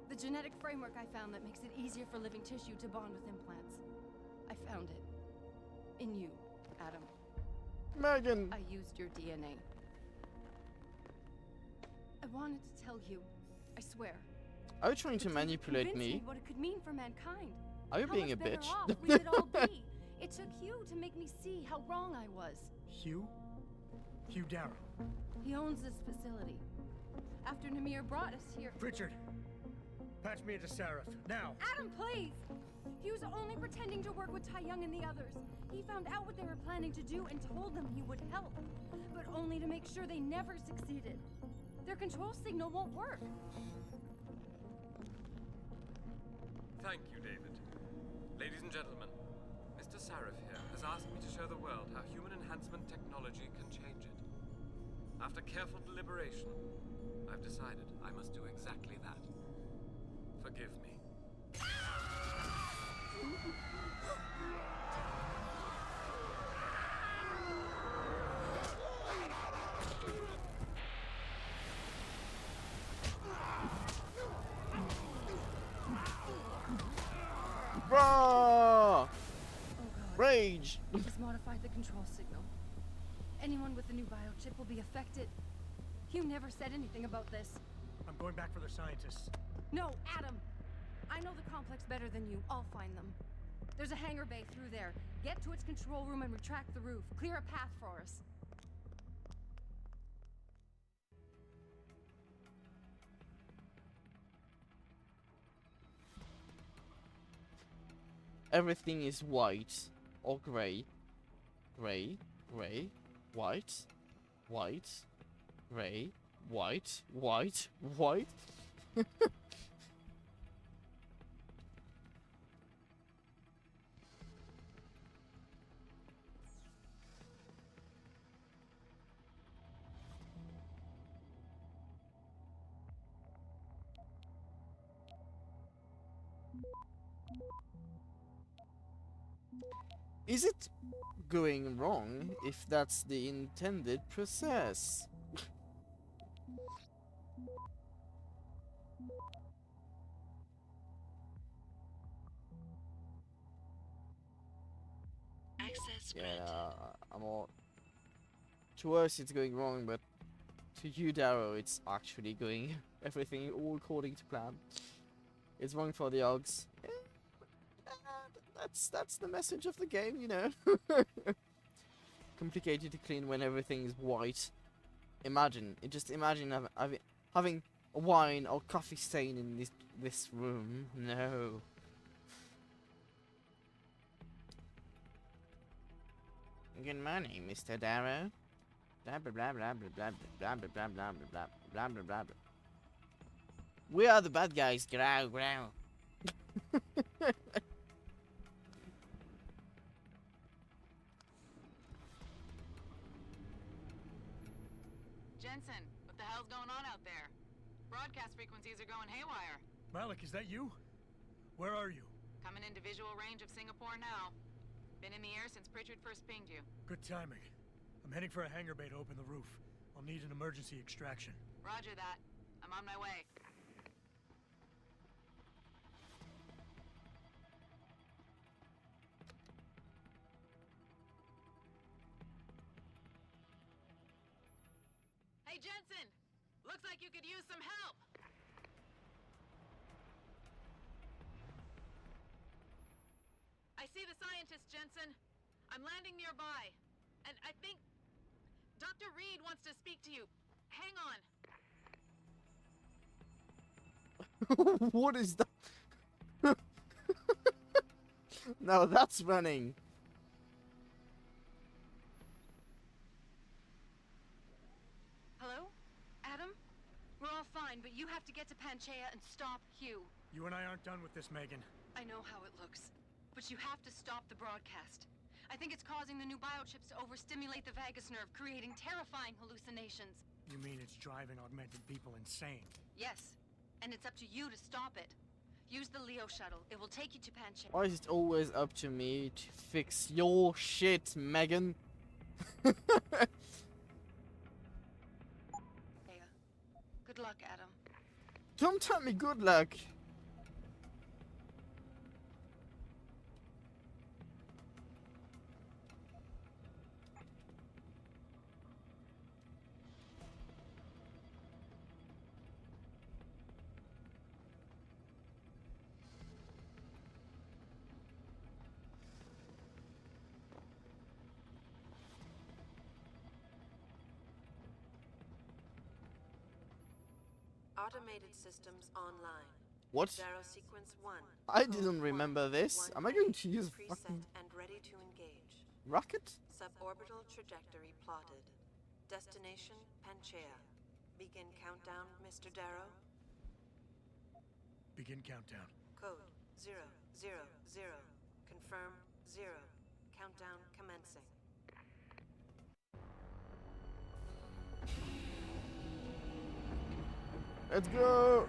The genetic framework I found that makes it easier for living tissue to bond with implants. I found it. In you, Adam. Megan! I used your DNA. I wanted to tell you. I swear. Are you trying to manipulate Convince me? What it could mean for mankind. Are you How being a much better bitch? off we could all be. It took Hugh to make me see how wrong I was. Hugh? Hugh Darrow. He owns this facility. After Namir brought us here. Richard! Patch me into Seraph, now! Adam, please! He was only pretending to work with Tai Young and the others. He found out what they were planning to do and told them he would help. But only to make sure they never succeeded. Their control signal won't work. Thank you, David. Ladies and gentlemen, Mr. Sarif here has asked me to show the world how human enhancement technology can change it. After careful deliberation, I've decided I must do exactly that. Forgive me. Bro! Oh god. Rage! It has modified the control signal. Anyone with the new biochip will be affected. You never said anything about this. I'm going back for the scientists. No, Adam! I know the complex better than you. I'll find them. There's a hangar bay through there. Get to its control room and retract the roof. Clear a path for us. Everything is white or grey. Grey, grey, white, white, grey, white, white, white. Is it going wrong if that's the intended process? Access granted. Yeah, I'm all. To us, it's going wrong, but to you, Darrow, it's actually going everything all according to plan. It's wrong for the Ogs. That's the message of the game, you know. Complicated to clean when everything is white. Just imagine having a wine or coffee stain in this room. No. Good morning, Mr. Darrow. Blah blah blah blah blah blah blah blah blah blah blah blah blah blah. We are the bad guys. Growl growl. Jensen, what the hell's going on out there? Broadcast frequencies are going haywire. Malik, is that you? Where are you? Coming into visual range of Singapore now. Been in the air since Pritchard first pinged you. Good timing. I'm heading for a hangar bay to open the roof. I'll need an emergency extraction. Roger that. I'm on my way. Hey, Jensen! Looks like you could use some help! I see the scientist, Jensen. I'm landing nearby. And I think Dr. Reed wants to speak to you. Hang on. What is that? Now that's running. Hello? Adam? We're all fine, but you have to get to Panchaea and stop Hugh. You and I aren't done with this, Megan. I know how it looks, but you have to stop the broadcast. I think it's causing the new biochips to overstimulate the vagus nerve, creating terrifying hallucinations. You mean it's driving augmented people insane? Yes, and it's up to you to stop it. Use the Leo shuttle. It will take you to Panchaea. Why is it always up to me to fix your shit, Megan? Good luck, Adam. Don't tell me good luck. Automated systems online. What? Zero sequence 1. I didn't remember this. Am I going to use preset fucking and ready to engage. rocket? Suborbital trajectory plotted. Destination Panchaea. Begin countdown, Mr. Darrow. Begin countdown. Code 0, 0, 0. Confirm 0. Countdown commencing. Let's go!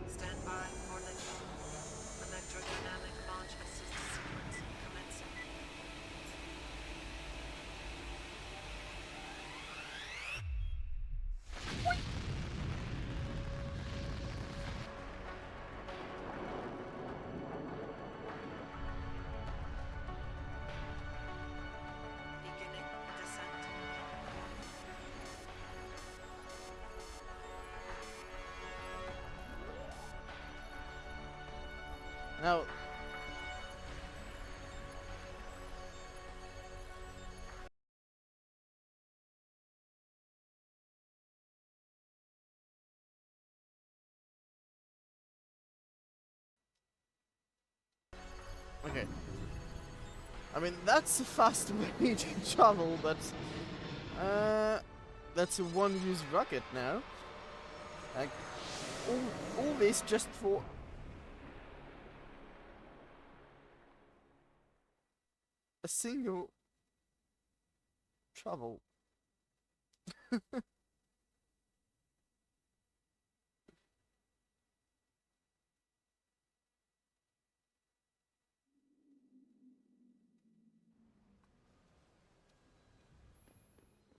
Stand by for liftoff. Electrodynamic launch assist sequence commencing. Beginning descent. Now, okay. I mean, that's a fast way to travel, but that's a one-use rocket now. Like, all this just for a single travel.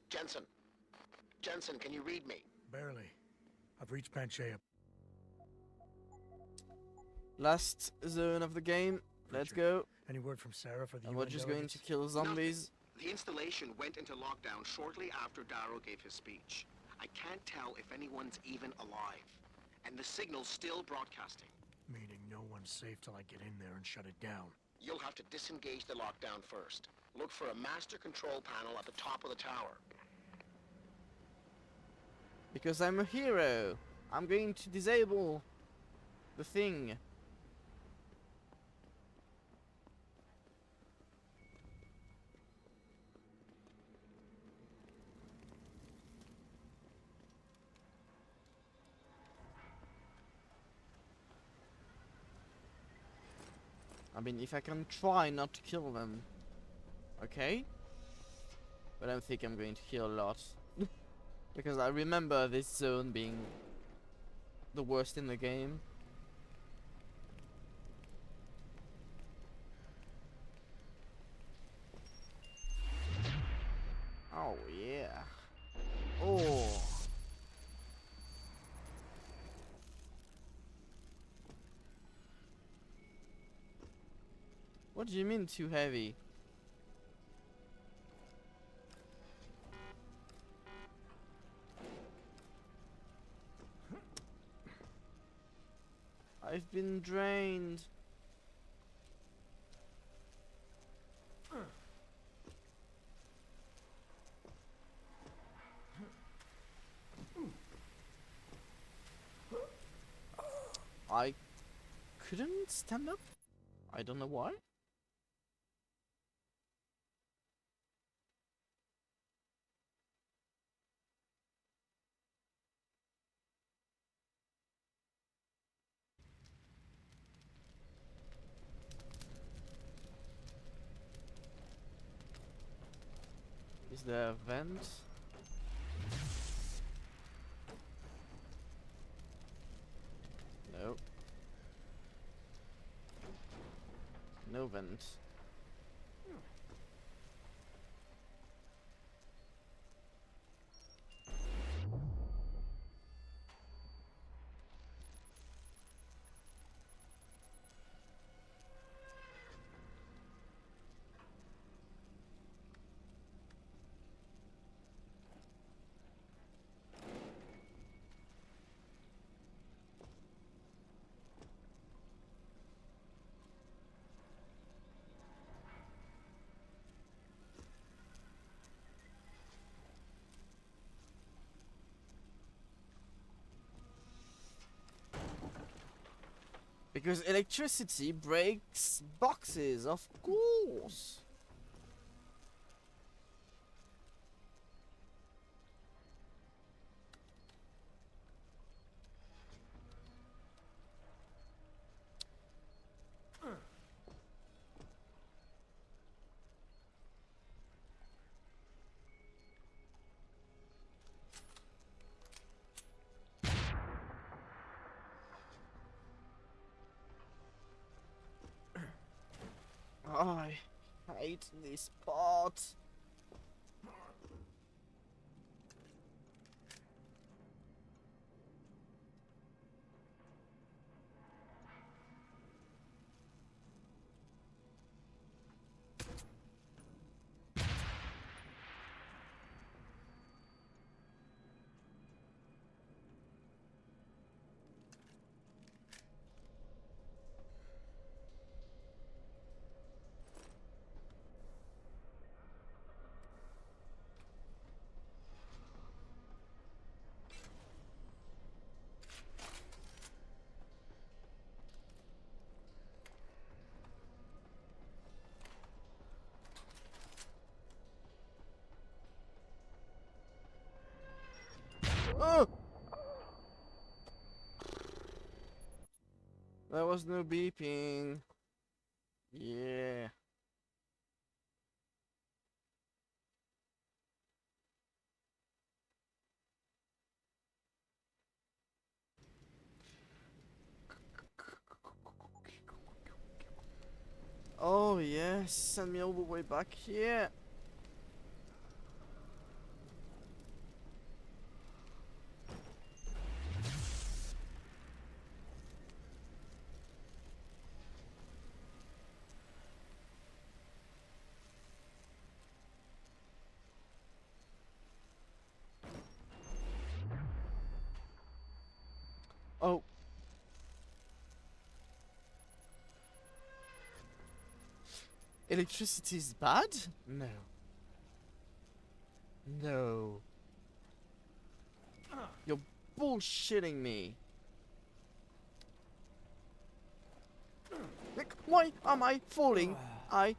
Jensen. Jensen, can you read me? Barely. I've reached Panchea. Last zone of the game. Let's go. Any word from Sarah for the And UN we're just going to delegates? kill zombies. The installation went into lockdown shortly after Darrow gave his speech. I can't tell if anyone's even alive. And the signal's still broadcasting. Meaning no one's safe till I get in there and shut it down. You'll have to disengage the lockdown first. Look for a master control panel at the top of the tower. Because I'm a hero. I'm going to disable the thing. I mean, if I can try not to kill them. Okay? But I don't think I'm going to kill a lot. Because I remember this zone being the worst in the game. Oh yeah. Oh. What do you mean too heavy? I've been drained. I couldn't stand up. I don't know why. Is there a vent? No. No vent. Because electricity breaks boxes, of course. I hate this part. Oh! There was no beeping. Yeah. Oh yes, send me all the way back here. Oh. Electricity is bad? No. No. You're bullshitting me. Like, why am I falling? I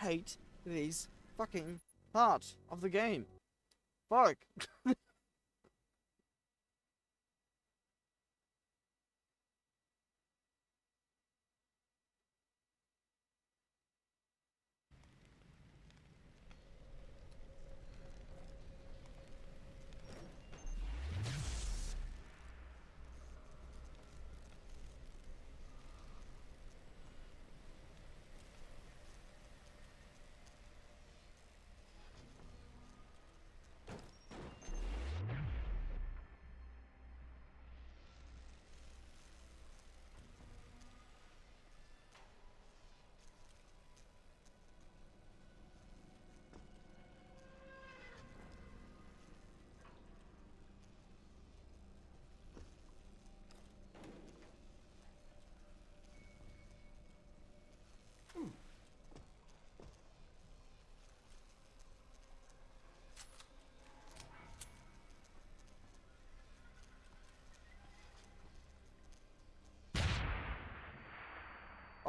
hate this fucking part of the game. Fuck.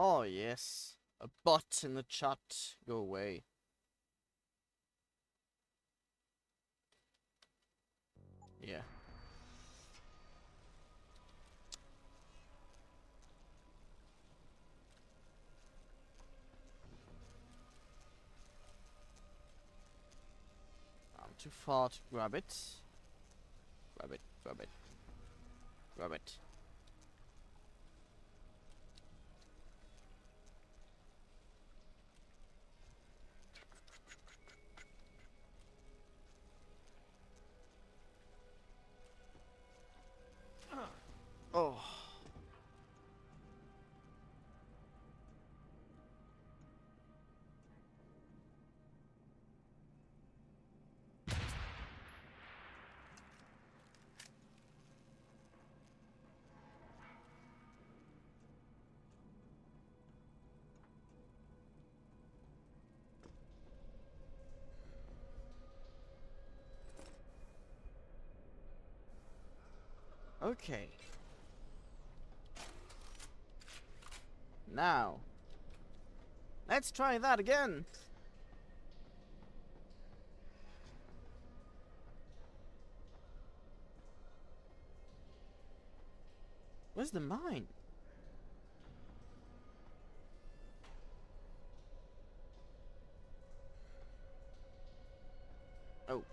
Oh yes. A bot in the chat. Go away. Yeah. I'm too far to grab it. Grab it, grab it. Grab it. Oh. Okay. Now, let's try that again. Where's the mine? Oh.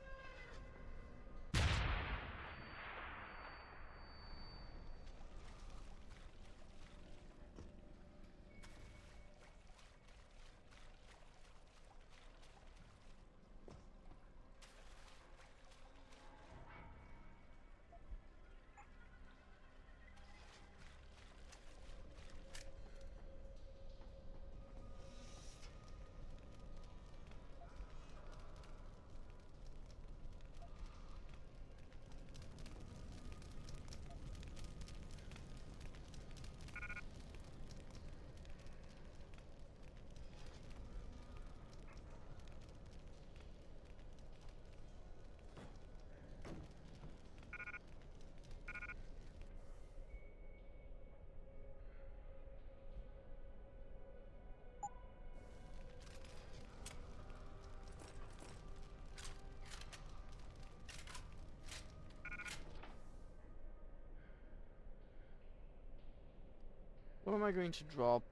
What am I going to drop?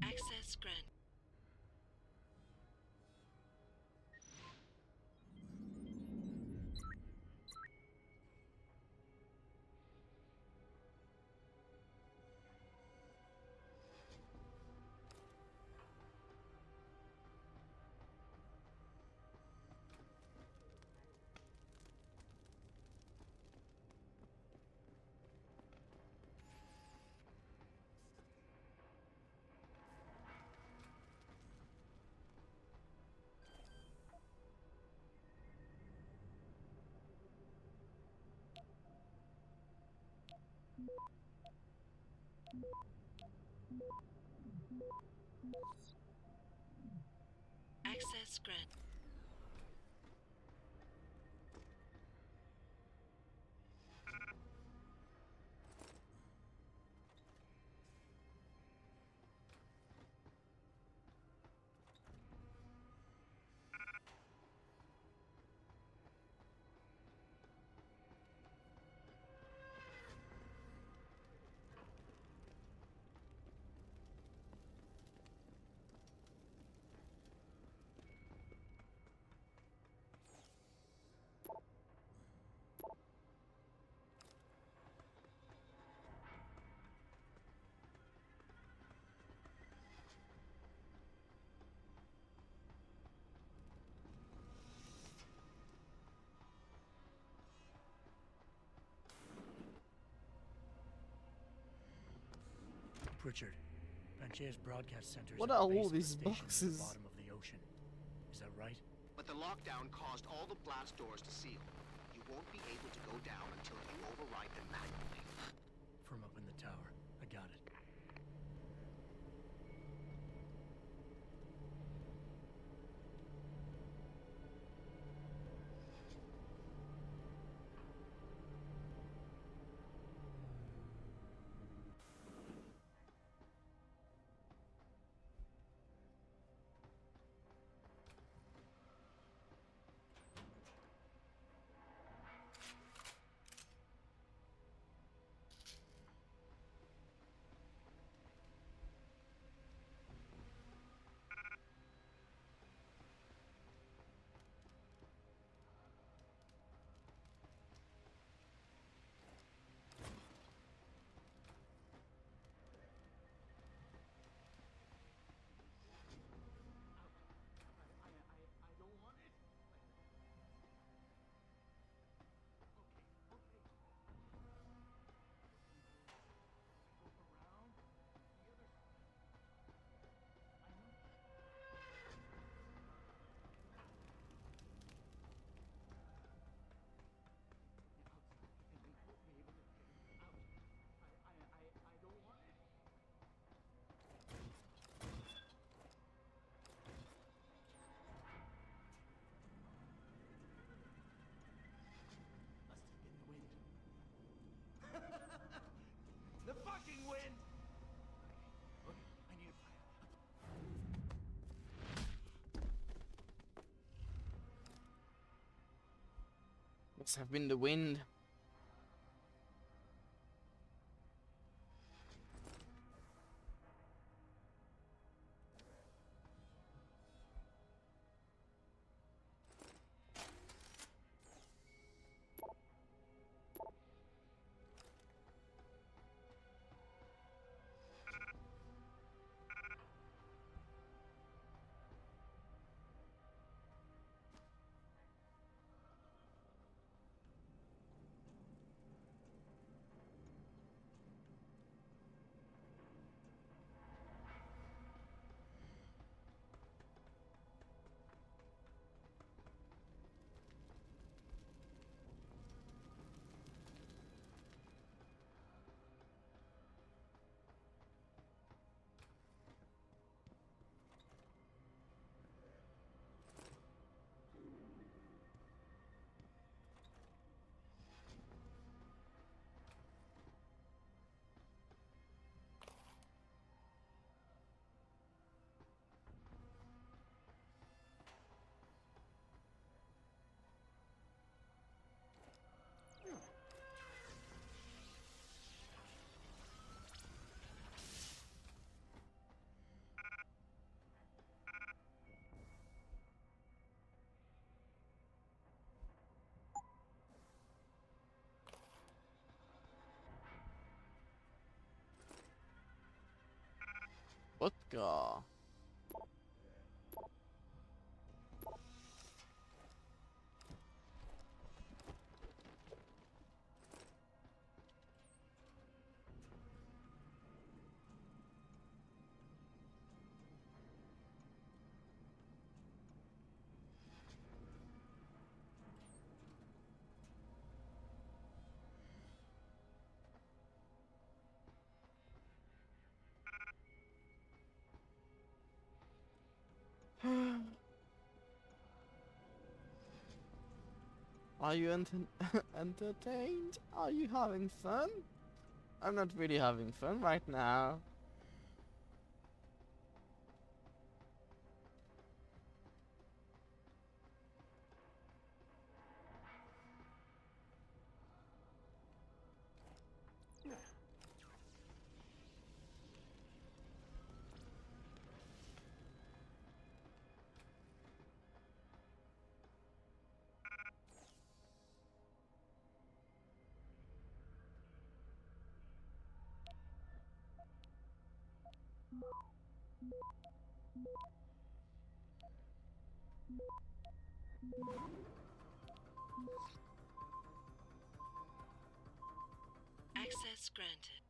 Access granted. Access granted. Pritchard, Panchea's broadcast center is What at are the base all of a these station at the boxes? bottom of the ocean. Is that right? But the lockdown caused all the blast doors to seal. You won't be able to go down until you override them manually. From up in the tower. I got it. must have been the wind. Vodka. Are you entertained? Are you having fun? I'm not really having fun right now. Access granted.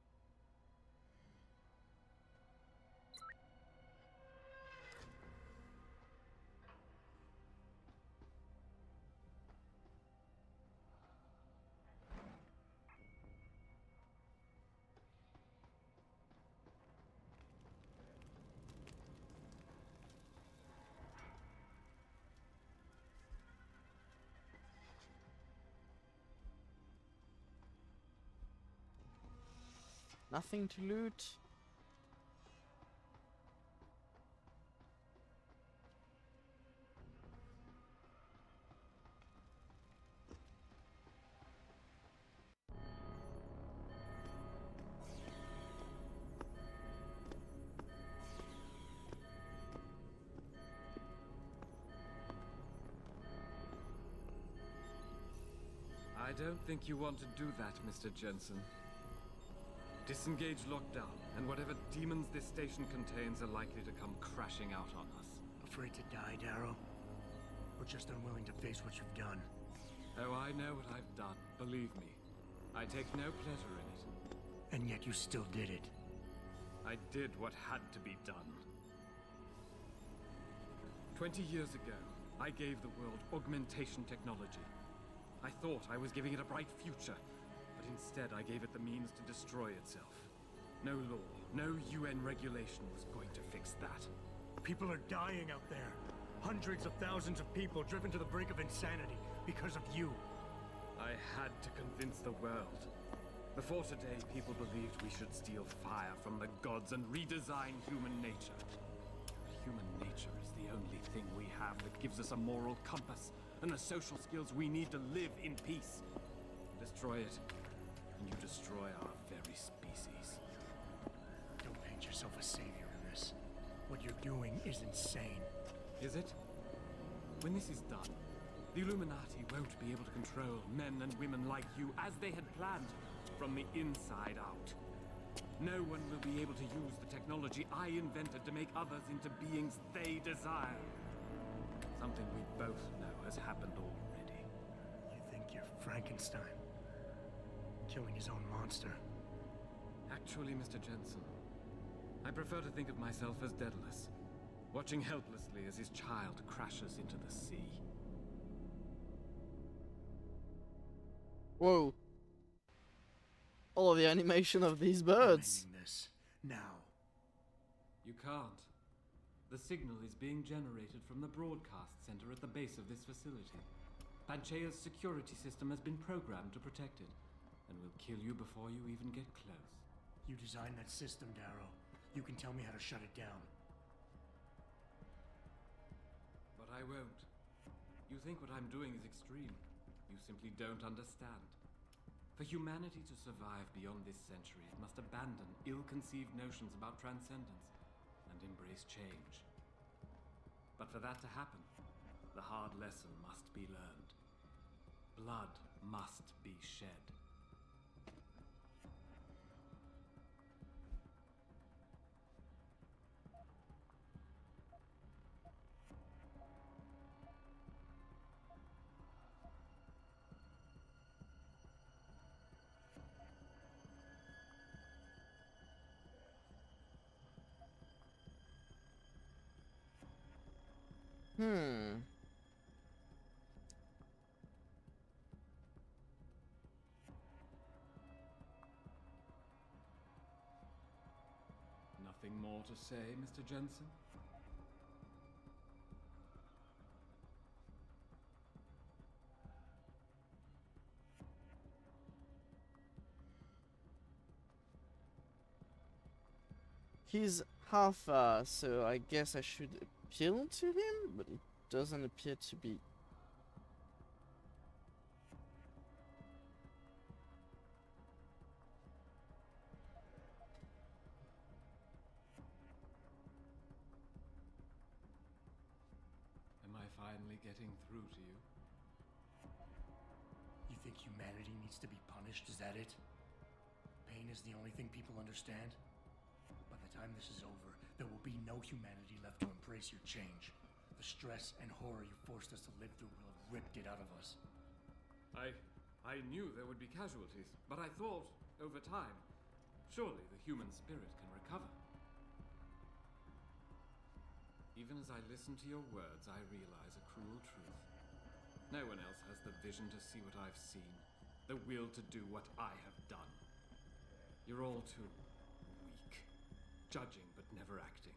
Nothing to loot. I don't think you want to do that, Mr. Jensen. Disengage lockdown, and whatever demons this station contains are likely to come crashing out on us. Afraid to die, Darrow? Or just unwilling to face what you've done? Oh, I know what I've done, believe me. I take no pleasure in it. And yet you still did it. I did what had to be done. 20 years ago, I gave the world augmentation technology. I thought I was giving it a bright future, but instead I gave it the means to destroy itself. No law, no UN regulation was going to fix that. People are dying out there. Hundreds of thousands of people driven to the brink of insanity because of you. I had to convince the world. Before today, people believed we should steal fire from the gods and redesign human nature. Human nature is the only thing we have that gives us a moral compass, and the social skills we need to live in peace. Destroy it, and you destroy our very species. Don't paint yourself a savior in this. What you're doing is insane. Is it? When this is done, the Illuminati won't be able to control men and women like you as they had planned, from the inside out. No one will be able to use the technology I invented to make others into beings they desire. Something we both know has happened already. You think you're Frankenstein? Killing his own monster. Actually, Mr. Jensen, I prefer to think of myself as Daedalus, watching helplessly as his child crashes into the sea. Whoa. All of the animation of these birds. I'm ending this. Now. You can't. The signal is being generated from the broadcast center at the base of this facility. Panchea's security system has been programmed to protect it, and will kill you before you even get close. You designed that system, Darrow. You can tell me how to shut it down. But I won't. You think what I'm doing is extreme. You simply don't understand. For humanity to survive beyond this century, it must abandon ill-conceived notions about transcendence and embrace change. But for that to happen, the hard lesson must be learned. Blood must be shed. Nothing more to say, Mr. Jensen? He's half so I guess I should appeal to him, but it doesn't appear to be. Am I finally getting through to you? You think humanity needs to be punished? Is that it? Pain is the only thing people understand? By the time this is over, there will be no humanity left to embrace your change. The stress and horror you forced us to live through will have ripped it out of us. I knew there would be casualties, but I thought, over time, surely the human spirit can recover. Even as I listen to your words, I realize a cruel truth. No one else has the vision to see what I've seen, the will to do what I have done. You're all too weak, judging but never acting.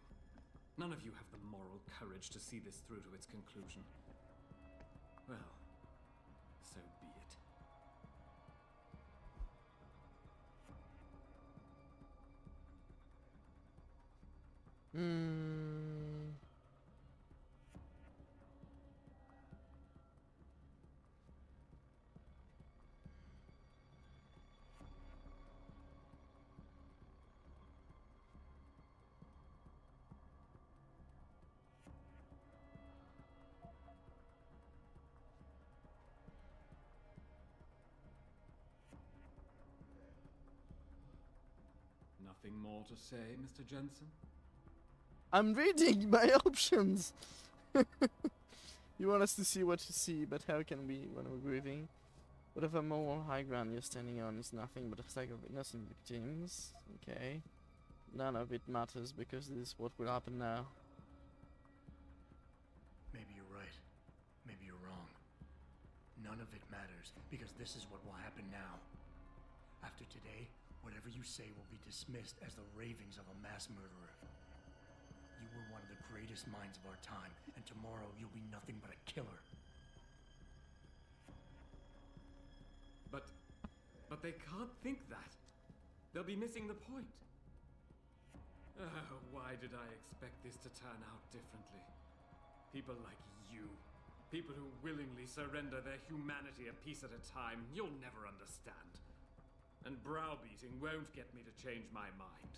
None of you have the moral courage to see this through to its conclusion. Well, so be it. Nothing more to say, Mr. Jensen? I'm reading my options. You want us to see what you see, but how can we when we're grieving? Whatever moral high ground you're standing on is nothing but a stack of innocent victims. Okay. None of it matters because this is what will happen now. Maybe you're right. Maybe you're wrong. None of it matters because this is what will happen now. After today, whatever you say will be dismissed as the ravings of a mass murderer. You were one of the greatest minds of our time, and tomorrow you'll be nothing but a killer. But they can't think that. They'll be missing the point. Why did I expect this to turn out differently? People like you, People who willingly surrender their humanity a piece at a time. You'll never understand. And browbeating won't get me to change my mind.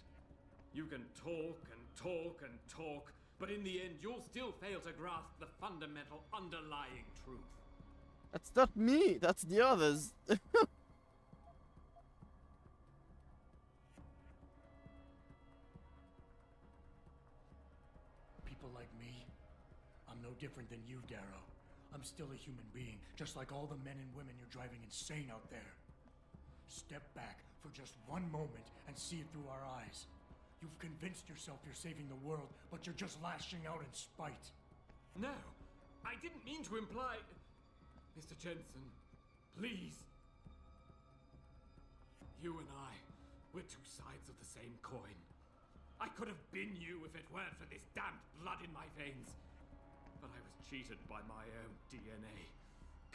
You can talk and talk and talk, but in the end you'll still fail to grasp the fundamental underlying truth. That's not me, that's the others. People like me, I'm no different than you, Darrow. I'm still a human being, just like all the men and women you're driving insane out there. Step back for just one moment and see it through our eyes. You've convinced yourself you're saving the world, but you're just lashing out in spite. No, I didn't mean to imply... Mr. Jensen, please. You and I, we're two sides of the same coin. I could have been you if it weren't for this damned blood in my veins. But I was cheated by my own DNA,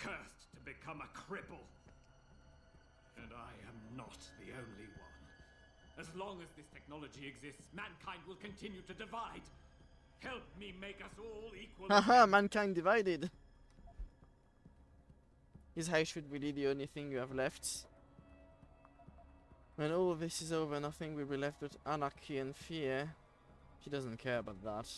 cursed to become a cripple. And I am not the only one. As long as this technology exists, mankind will continue to divide. Help me make us all equal. Haha, mankind divided. Is hatred really the only thing you have left? When all of this is over, nothing will be left but anarchy and fear. He doesn't care about that.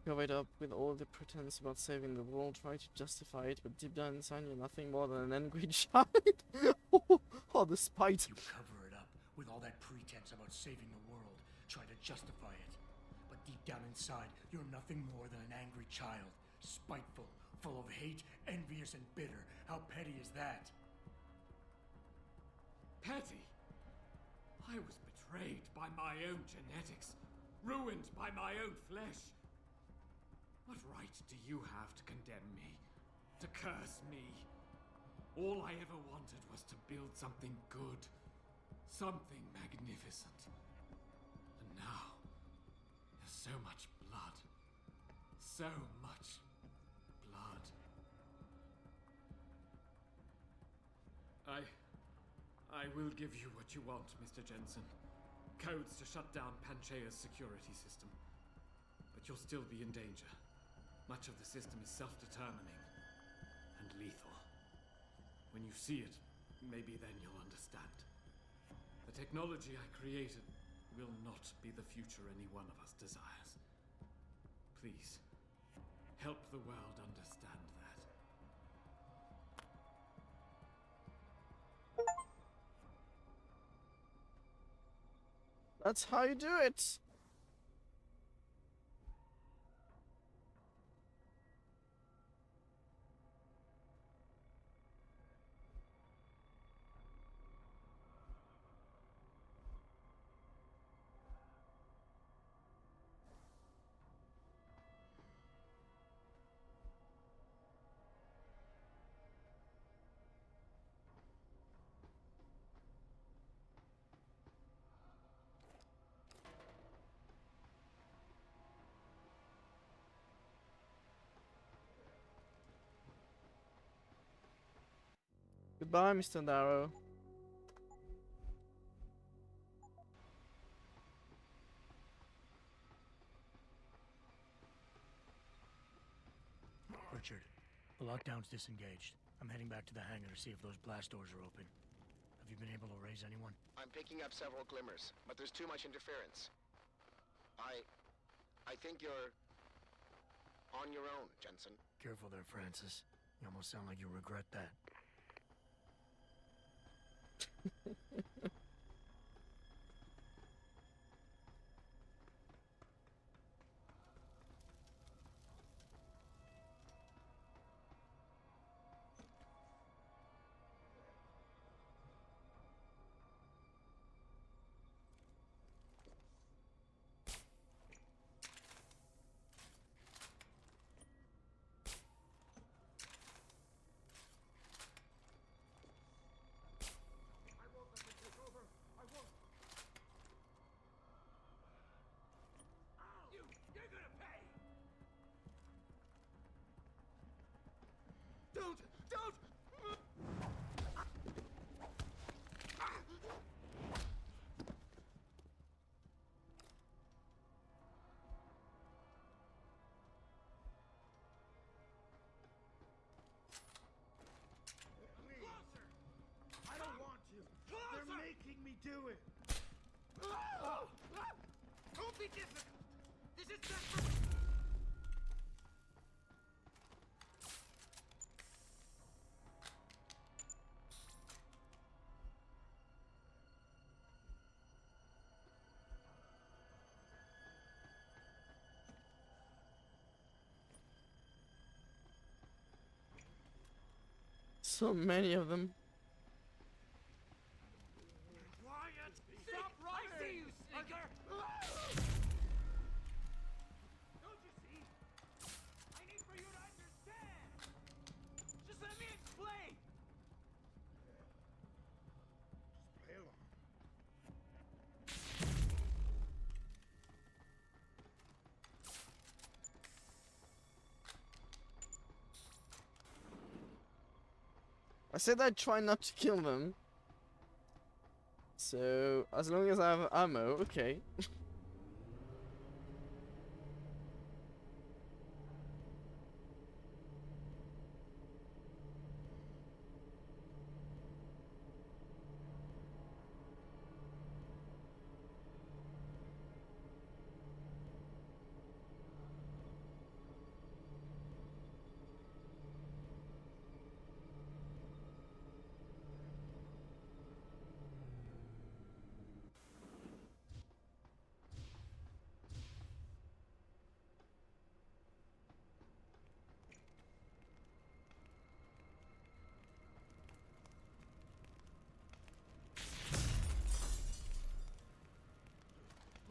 Covered up with all the pretense about saving the world, try to justify it, but deep down inside you're nothing more than an angry child. Oh, the spite. You cover it up with all that pretense about saving the world, try to justify it. But deep down inside, you're nothing more than an angry child, spiteful, full of hate, envious and bitter. How petty is that? Petty? I was betrayed by my own genetics, ruined by my own flesh. What right do you have to condemn me, to curse me? All I ever wanted was to build something good, something magnificent. And now, there's so much blood, so much blood. I will give you what you want, Mr. Jensen. Codes to shut down Panchaea's security system. But you'll still be in danger. Much of the system is self-determining and lethal. When you see it, maybe then you'll understand. The technology I created will not be the future any one of us desires. Please, help the world understand that. That's how you do it. Goodbye, Mr. Darrow. Richard, the lockdown's disengaged. I'm heading back to the hangar to see if those blast doors are open. Have you been able to raise anyone? I'm picking up several glimmers, but there's too much interference. I think you're on your own, Jensen. Careful there, Francis. You almost sound like you regret that. be difficult. This is desperate. So many of them. Quiet! Stop running! I see you, sneaker! Don't you see? I need for you to understand! Just let me explain! Just play along. I said I'd try not to kill them. So, as long as I have ammo, okay.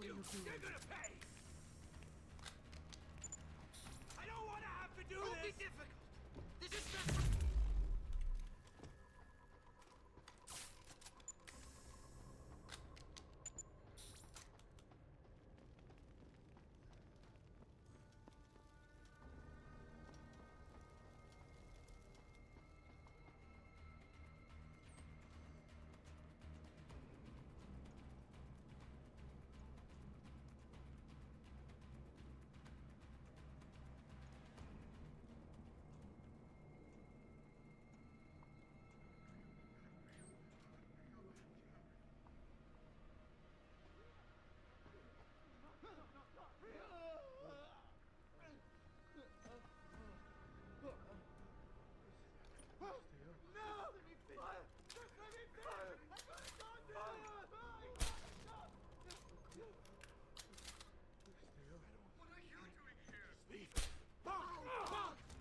You're gonna pay! I don't want to have to do this! Don't be difficult! This is desperate!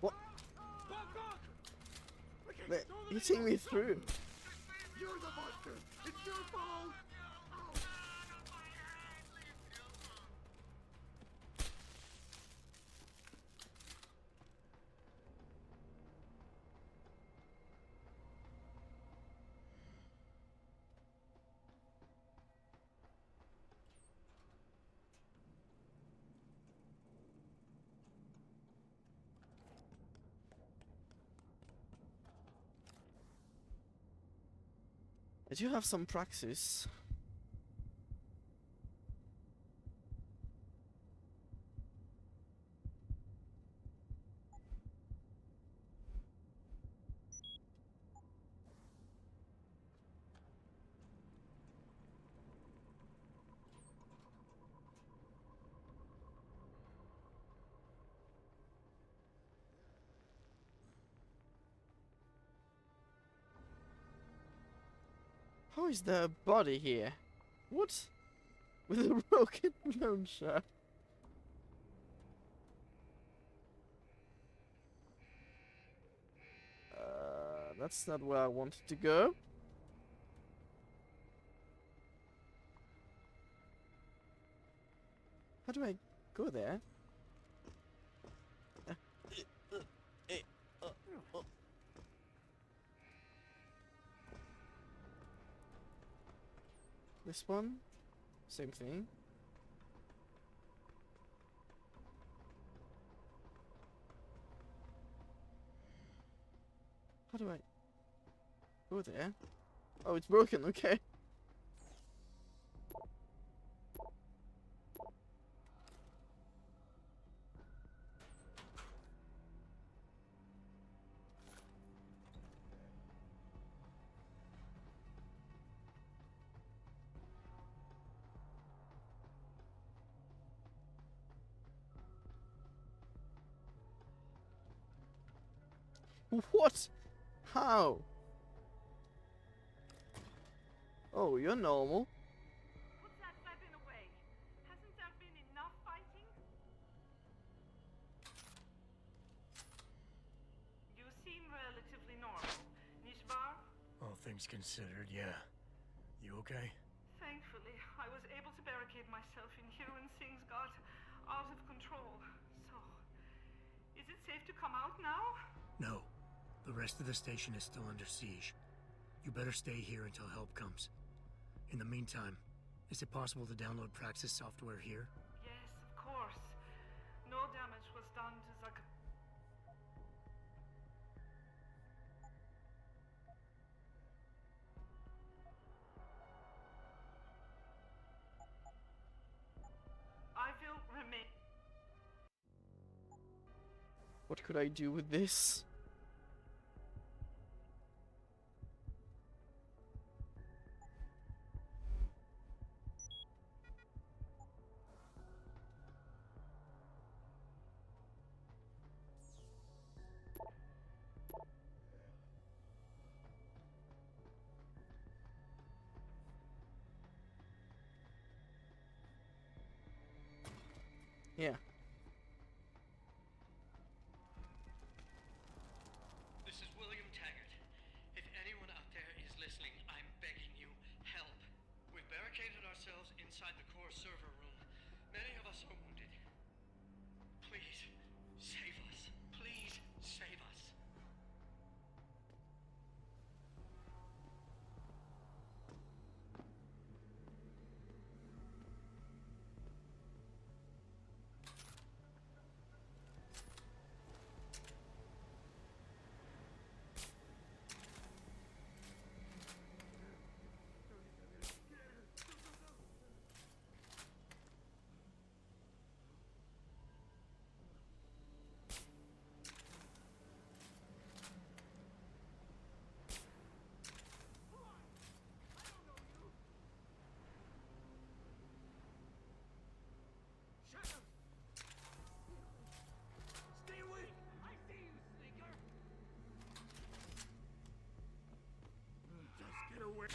What? They're hitting me through. You're the monster! It's your fault! I do have some praxis. How is there a body here? What? With a rocket launcher? That's not where I wanted to go. How do I go there? This one? Same thing. How do I go there? Oh, it's broken, okay. What? How? Oh, you're normal. Put that weapon away. Hasn't there been enough fighting? You seem relatively normal, Nishbar? All things considered, yeah. You okay? Thankfully, I was able to barricade myself in here when things got out of control. So, is it safe to come out now? No. The rest of the station is still under siege. You better stay here until help comes. In the meantime, is it possible to download Praxis software here? Yes, of course. No damage was done to the... I will remain... What could I do with this? Yeah. This is William Taggart. If anyone out there is listening, I'm begging you, help. We've barricaded ourselves inside the core server room. Many of us are wounded. Please, save us. Please, save us. Stay away! I see you, sneaker! Just get away.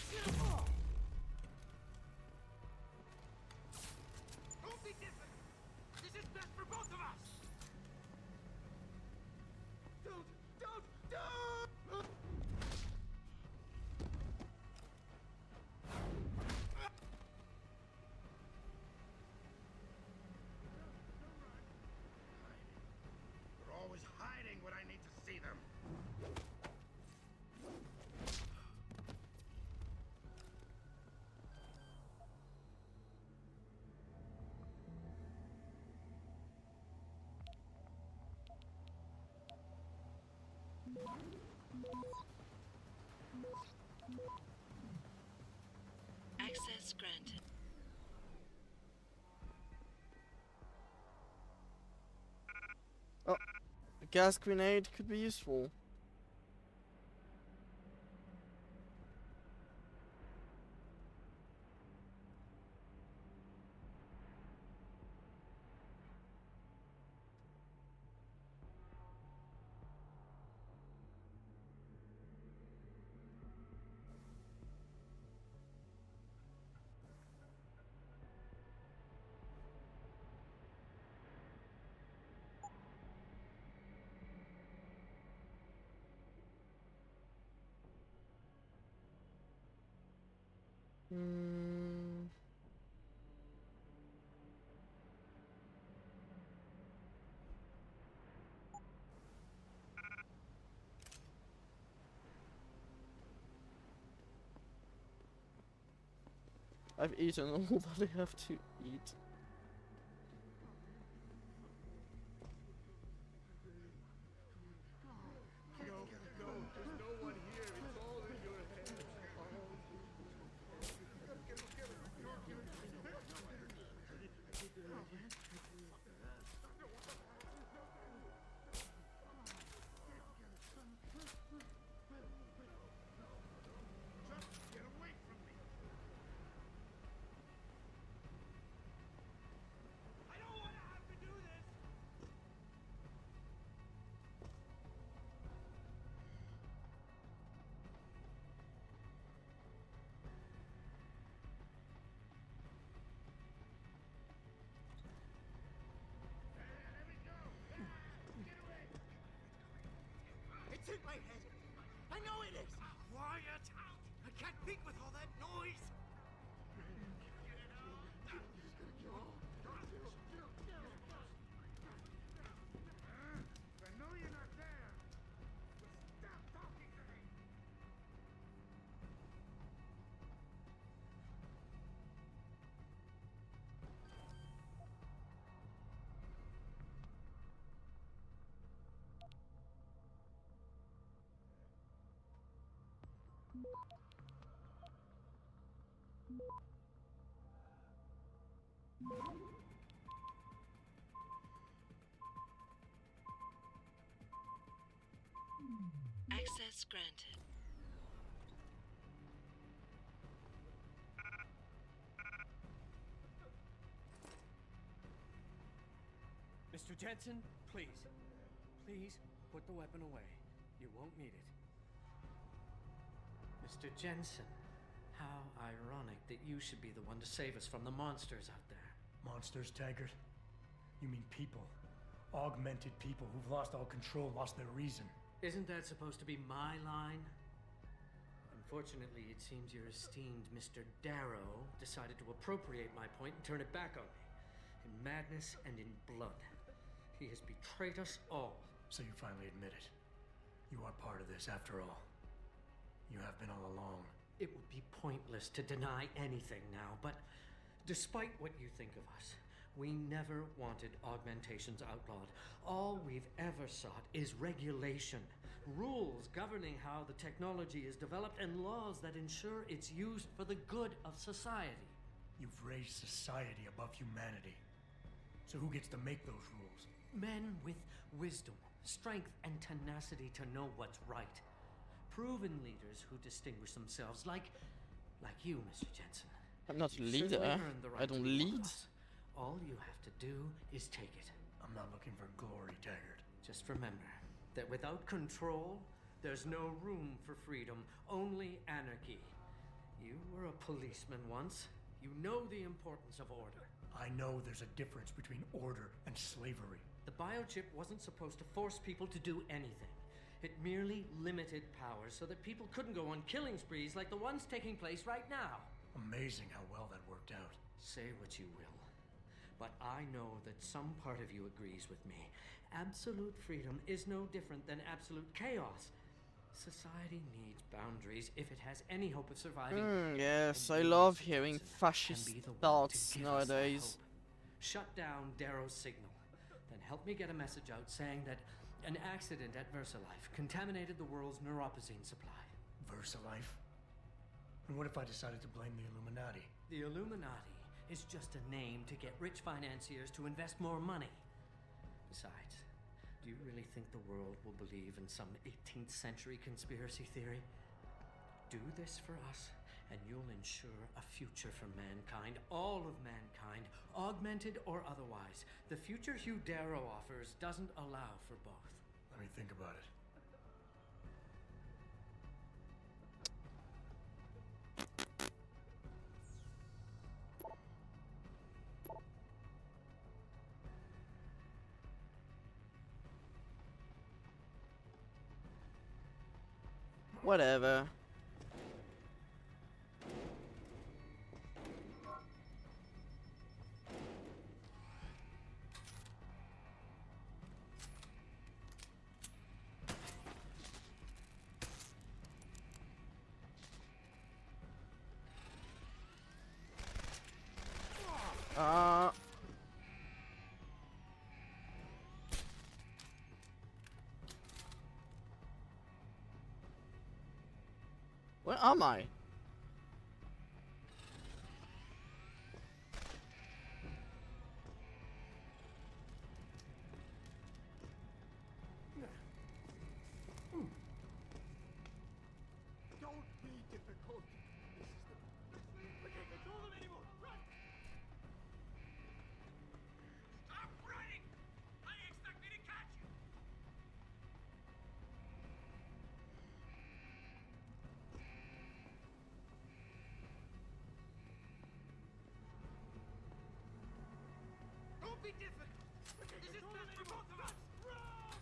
Don't be different! This is best for both of us! Don't! They're always hiding when I need to see them. Access granted. Oh, a gas grenade could be useful. Hmm. I've eaten all that I have to eat. No, there's no one here. It's all in your head. Just get away from me. think with all that noise? I know you're not there. But stop talking to me. Access granted. Mr. Jensen, please. Please put the weapon away. You won't need it. Mr. Jensen, how ironic that you should be the one to save us from the monsters out there. Monsters, Taggart? You mean people. Augmented people who've lost all control, lost their reason. Isn't that supposed to be my line? Unfortunately, it seems your esteemed Mr. Darrow decided to appropriate my point and turn it back on me. In madness and in blood. He has betrayed us all. So you finally admit it. You are part of this, after all. You have been all along. It would be pointless to deny anything now, but despite what you think of us, we never wanted augmentations outlawed. All we've ever sought is regulation, rules governing how the technology is developed, and laws that ensure it's used for the good of society. You've raised society above humanity. So who gets to make those rules? Men with wisdom, strength, and tenacity to know what's right. Proven leaders who distinguish themselves like you, Mr. Jensen. I'm not a You've leader. certainly earned the right I to don't be one of lead. us. All you have to do is take it. I'm not looking for glory, Taggart. Just remember that without control, there's no room for freedom, only anarchy. You were a policeman once. You know the importance of order. I know there's a difference between order and slavery. The biochip wasn't supposed to force people to do anything. It merely limited powers so that people couldn't go on killing sprees like the ones taking place right now. Amazing how well that worked out. Say what you will, but I know that some part of you agrees with me. Absolute freedom is no different than absolute chaos. Society needs boundaries if it has any hope of surviving. Yes, And I you, love Mr. hearing Jensen, fascist can be the one to thoughts give us that nowadays. hope. Shut down Darrow's signal. Then help me get a message out saying that an accident at VersaLife contaminated the world's neuropozyne supply. VersaLife? And what if I decided to blame the Illuminati? The Illuminati is just a name to get rich financiers to invest more money. Besides, do you really think the world will believe in some 18th century conspiracy theory? Do this for us, and you'll ensure a future for mankind, all of mankind, augmented or otherwise. The future Hugh Darrow offers doesn't allow for both. Let me think about it. Whatever. Where am I? Don't be difficult. We can't control them anymore. Run! Stop running! How do you expect me to catch you? Don't be difficult. This is not for both of us. Run!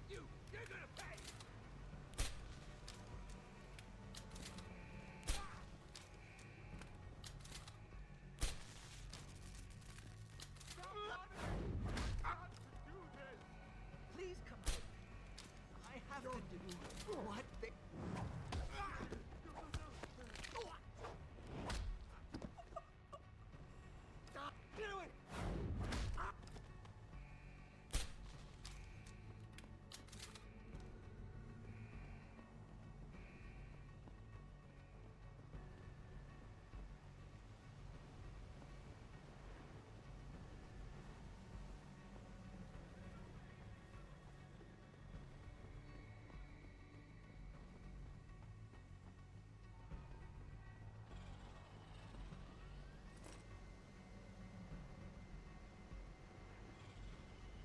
You're gonna pay.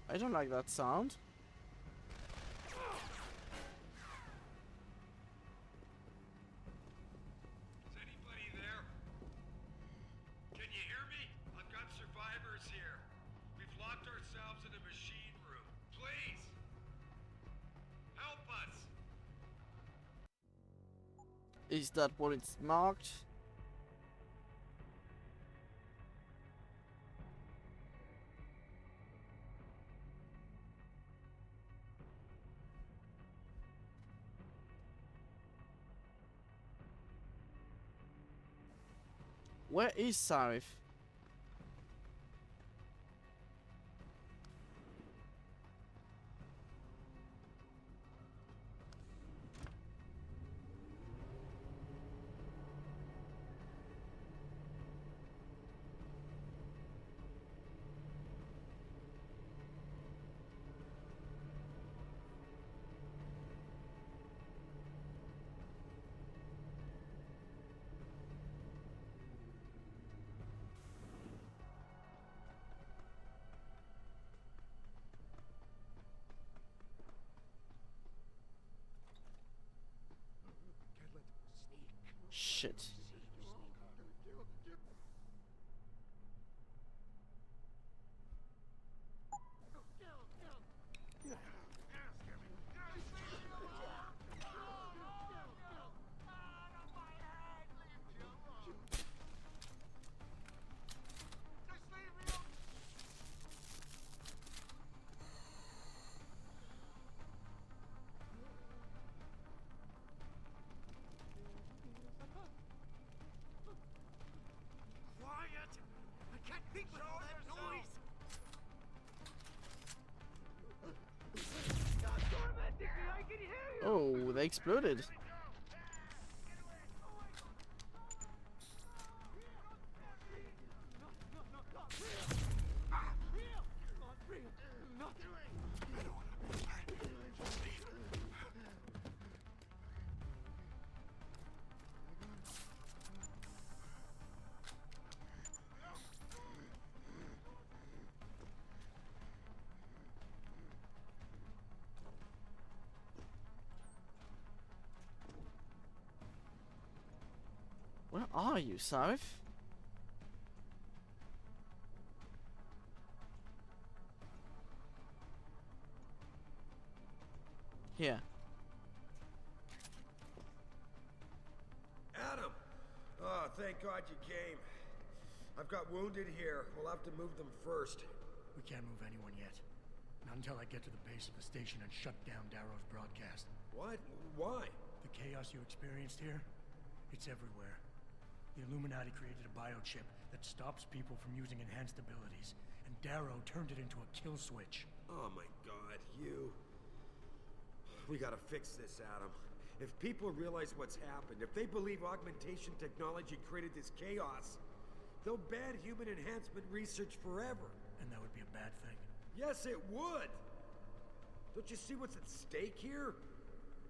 I don't like that sound. Is anybody there? Can you hear me? I've got survivors here. We've locked ourselves in a machine room. Please! Help us! Is that what it's marked? Where is Sarif? Shit. Quiet! I can't think with all that noise! Stop tormenting me! I can hear you! Oh, they exploded. Where are you, Sarif? Here. Adam! Oh, thank God you came. I've got wounded here. We'll have to move them first. We can't move anyone yet. Not until I get to the base of the station and shut down Darrow's broadcast. What? Why? The chaos you experienced here, it's everywhere. The Illuminati created a biochip that stops people from using enhanced abilities, and Darrow turned it into a kill switch. Oh my God, you... We gotta fix this, Adam. If people realize what's happened, if they believe augmentation technology created this chaos, they'll ban human enhancement research forever. And that would be a bad thing. Yes, it would! Don't you see what's at stake here?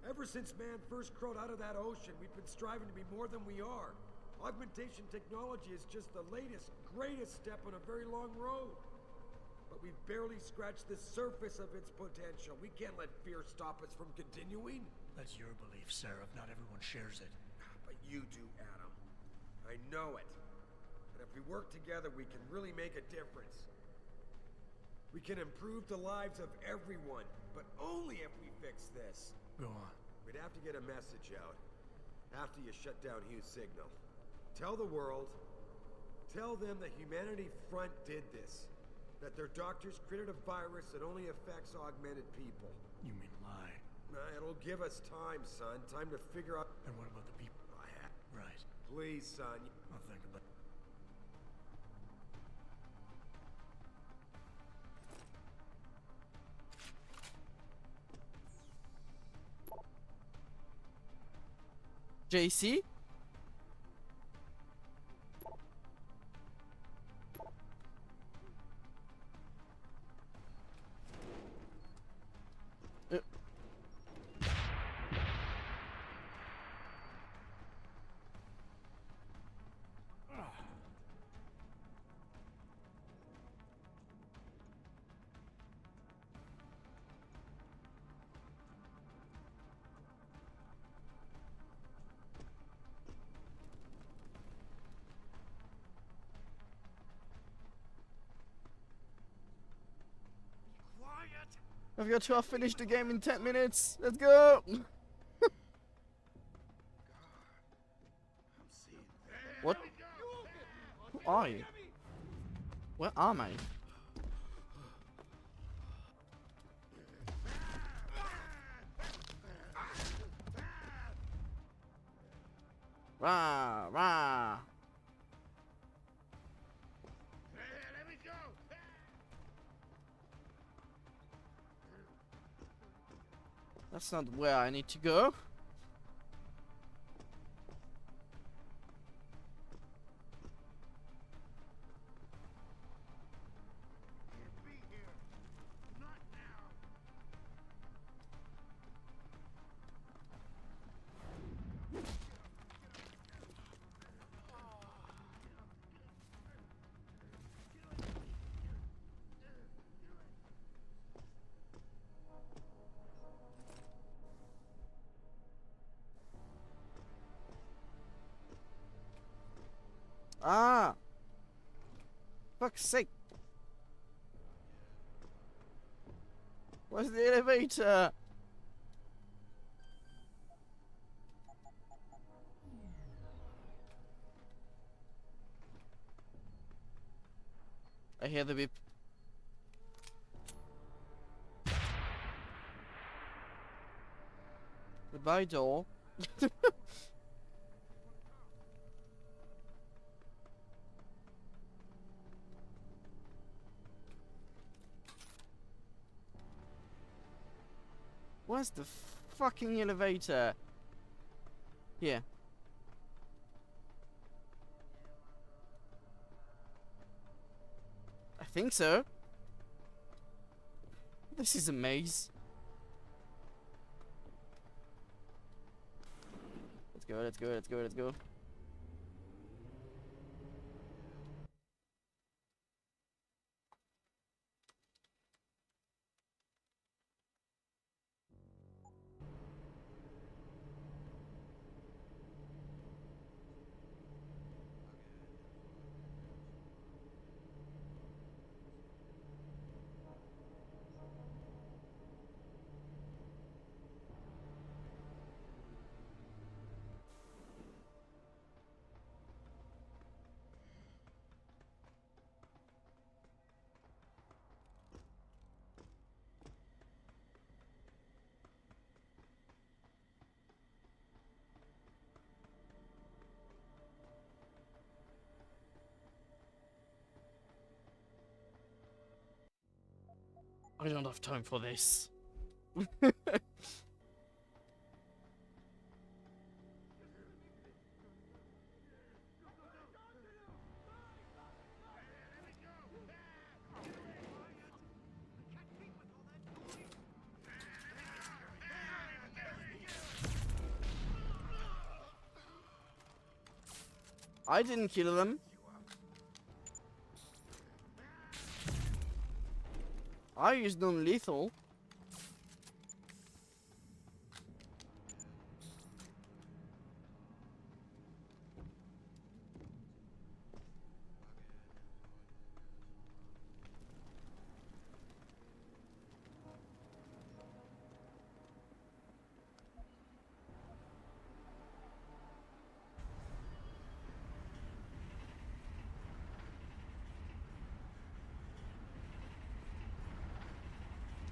Ever since man first crawled out of that ocean, we've been striving to be more than we are. Augmentation technology is just the latest, greatest step on a very long road. But we've barely scratched the surface of its potential. We can't let fear stop us from continuing. That's your belief, Sarah. Not everyone shares it. But you do, Adam. I know it. And if we work together, we can really make a difference. We can improve the lives of everyone, but only if we fix this. Go on. We'd have to get a message out after you shut down Hugh's signal. Tell the world, tell them the Humanity Front did this. That their doctors created a virus that only affects augmented people. You mean lie? It'll give us time, son. Time to figure out... And what about the people? Right. Please, son. I'll think about it. JC? I've got to have finished the game in 10 minutes. Let's go. What? Who are you? Where am I? Rah, rah. That's not where I need to go. Ah! Fuck's sake! Where's the elevator? I hear the beep. Goodbye, door. Where's the fucking elevator? Here. I think so. This is a maze. Let's go, let's go, let's go, let's go. I don't have time for this. I didn't kill them. I used non-lethal.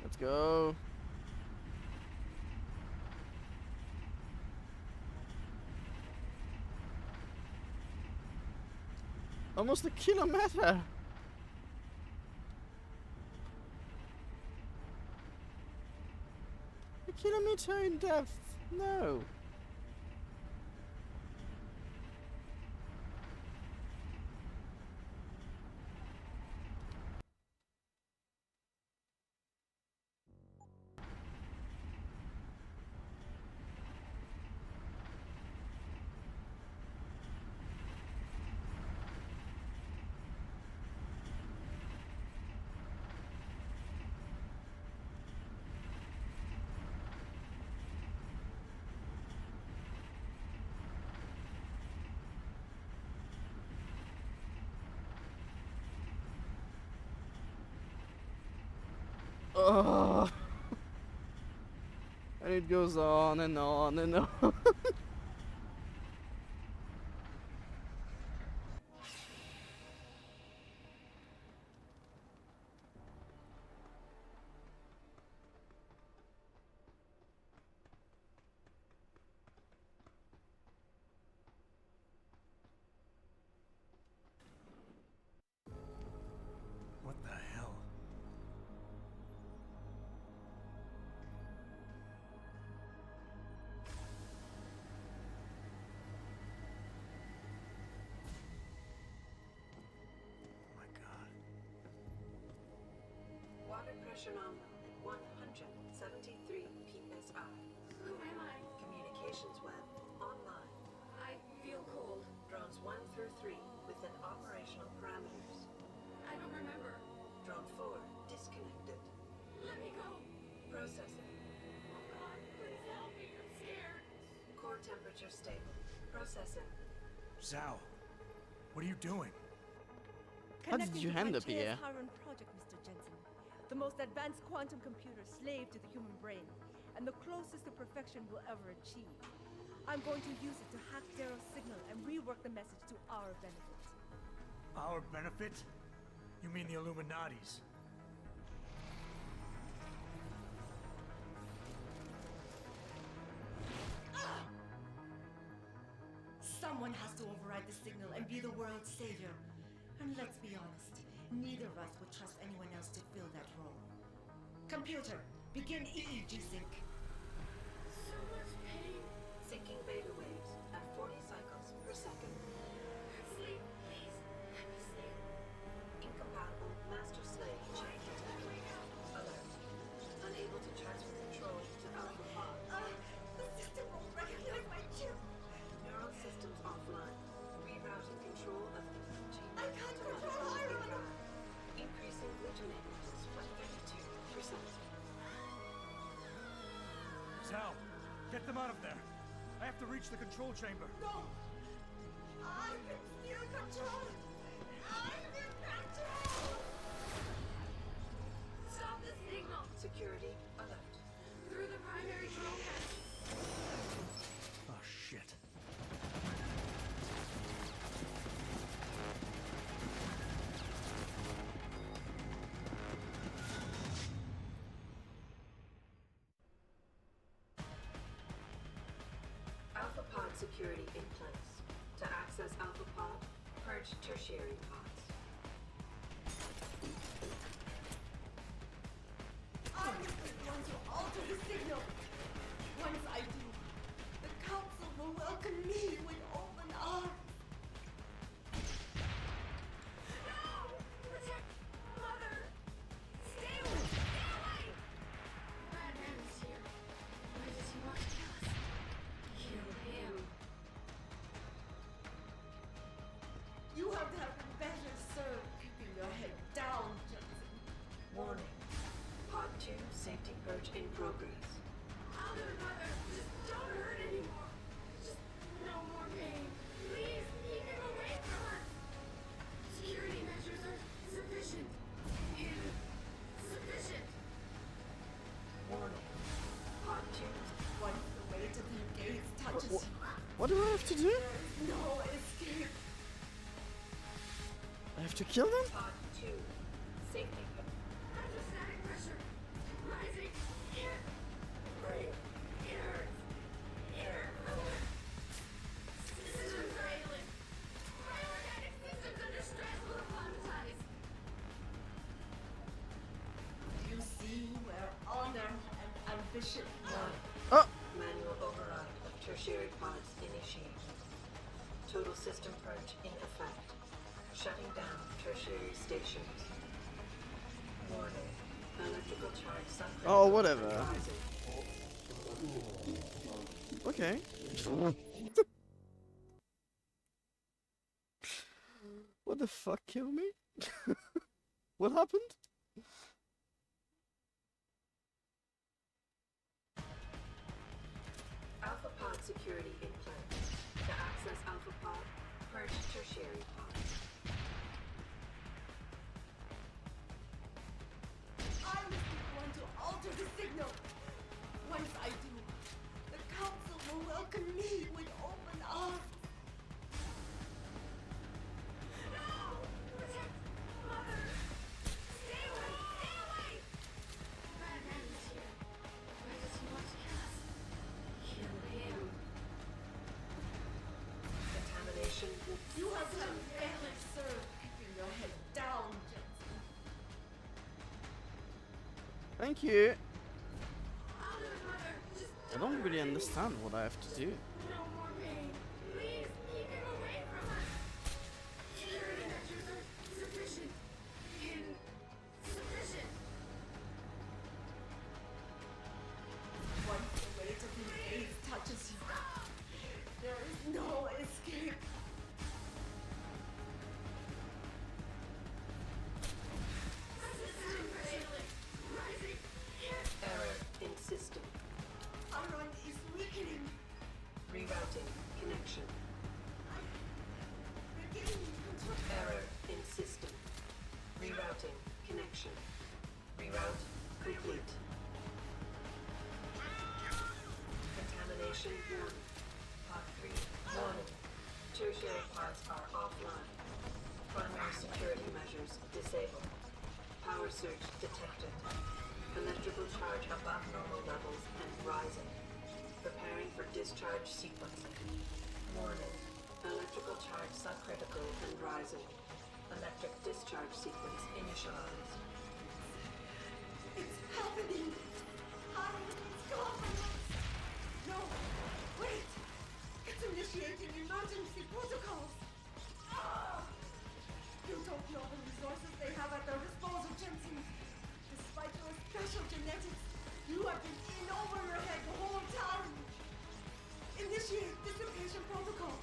Let's go. Almost a kilometer. A kilometer in depth. No. Ugh. it goes on and on and on. What the hell? Oh my God. Water pressure nominal at 173 psi. Who am I? Communications web online. I feel cold. Drones 1 through 3 within operational parameters. I don't remember. Drone 4 disconnected. Let me go. Processing. Oh God, please help me. I'm scared. Core temperature stable. Processing. Zhao, what are you doing? How did you end up here? Current project, Mr. Jensen. The most advanced quantum computer slave to the human brain, and the closest to perfection we'll ever achieve. I'm going to use it to hack Darrow's signal and rework the message to our benefit. Our benefit? You mean the Illuminati's? Someone has to override the signal and be the world's savior. And let's be honest, neither of us would trust anyone else to fill that role. Computer, begin EEG sync. So much pain. Syncing beta waves at 40 cycles per second. Sleep, please. Let me sleep. Incompatible master-slave chain detected. Alert. Unable to transfer control to Alpha Pod. The system won't recognize my chip. Neural systems offline. Rerouting control of the chain. I can't control iron. Increasing glutamate by 32%. Zhao, get them out of there. I have to reach the control chamber. No! I can still control it! I'm in control! Stop the signal. Security alert. Through the primary drone hatch. Oh, shit. Alpha Pod security in place. To access Alpha Pod, purge tertiary pods. I am going to alter the signal. Once I do, the council will welcome me with open arms. No! Protect Mother! Stay away! Stay away! Bad man is here. Why does he want to kill us? Kill him. You have never been better served keeping your head down, Jensen. Warning. Pod 2 safety purge in progress. I'll do it, Mother. Just don't hurt anymore. Just no more pain. Please keep him away from us. Security measures are sufficient. Insufficient. Warning. Pod 2. Once the weight of the gates touches you, What do I have to do? there is no escape. I have to kill them? Pod 2 safety purge. Hydrostatic pressure. Rising. Can't breathe. It hurts. It hurts. Systems are ailing. My organic systems under stress will apologize. You see where honor and ambition lie. Oh! Manual override of tertiary pods initiated. Total system purge in effect. Shutting down tertiary stations. Warning. Electrical charge suffering. Oh, whatever. Rising. Okay. What the fuck killed me? What happened? Alpha Pod security in place. To access Alpha Pod, purge tertiary pods. I must be the one to alter the signal. Once I do, welcome me with open arms. No! Protect Mother! Stay away! Stay away! Bad man is here. Why does he want to kill us? Kill him. Contamination. You have done badly, sir. Keeping your head down, Jensen. Thank you. Mother, just I don't really understand what I have to do. no more pain. Please keep him away from us. Security measures are sufficient. Insufficient. Once the weight of his gaze touches you, there is no escape. System failing. Rising. Error in system. Iron is weakening. Rerouting connection. Regaining control. Error in system. Rerouting connection. Reroute complete. Contamination warning. Pod 3 warning. Tertiary pods are offline. Primary security measures disabled. Power surge detected. Electrical charge above normal levels and rising. Preparing for discharge sequencing. Warning. Electrical charge subcritical and rising. Electric discharge sequence initialized. It's happening. Iron is gone from us. No, wait. It's initiating emergency protocols. Ah! You don't know the resources they have at their disposal, Jensen. Despite your special genetics, you have been in over your head the whole time. Initiate dissipation protocol.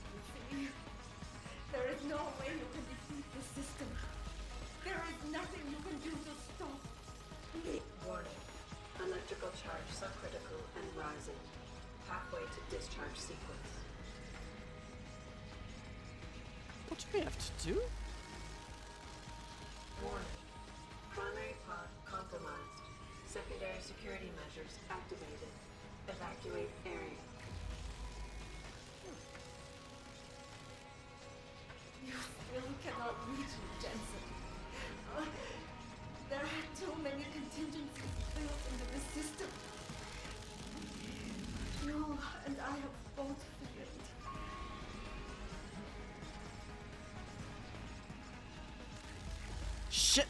You see, there is no way you can defeat the system. There is nothing you can do to stop me. Warning. Electrical charge subcritical and rising. Halfway to discharge sequence. What do we have to do? Warning. Primary pod compromised. Secondary security measures activated. Evacuate area. You still cannot reach me, Jensen. There are too many contingencies built into the system. You and I have both failed. Shit!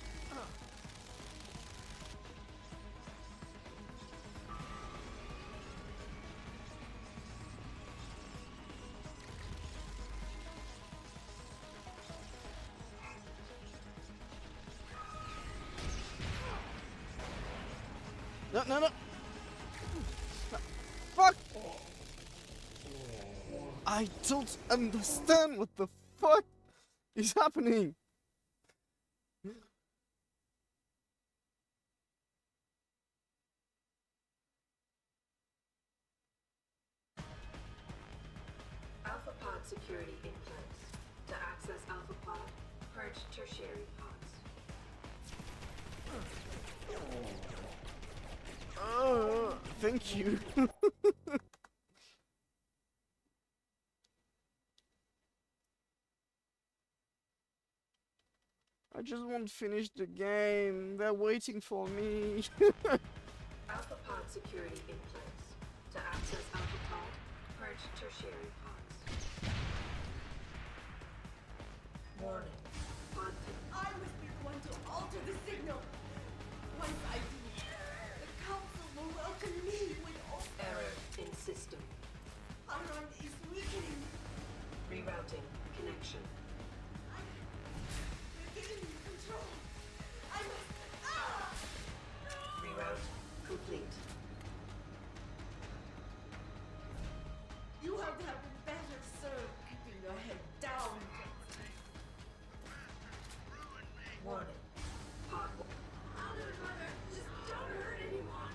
No, no, no! Fuck! I don't understand what the fuck is happening! Alpha pod security in place. To access Alpha pod, purge tertiary pods. Thank you. I just want to finish the game. They're waiting for me. Alpha pod security in place. To access Alpha pod, purge tertiary pods. Warning. Pod I must be the one to alter the signal. Once I do, the council will welcome me with open. error in system. Iron is weakening. Rerouting connection. I'm regaining control. I must. Ah! Reroute complete. You have been better served keeping your head down. Warning. Pod Mother, just don't hurt anyone.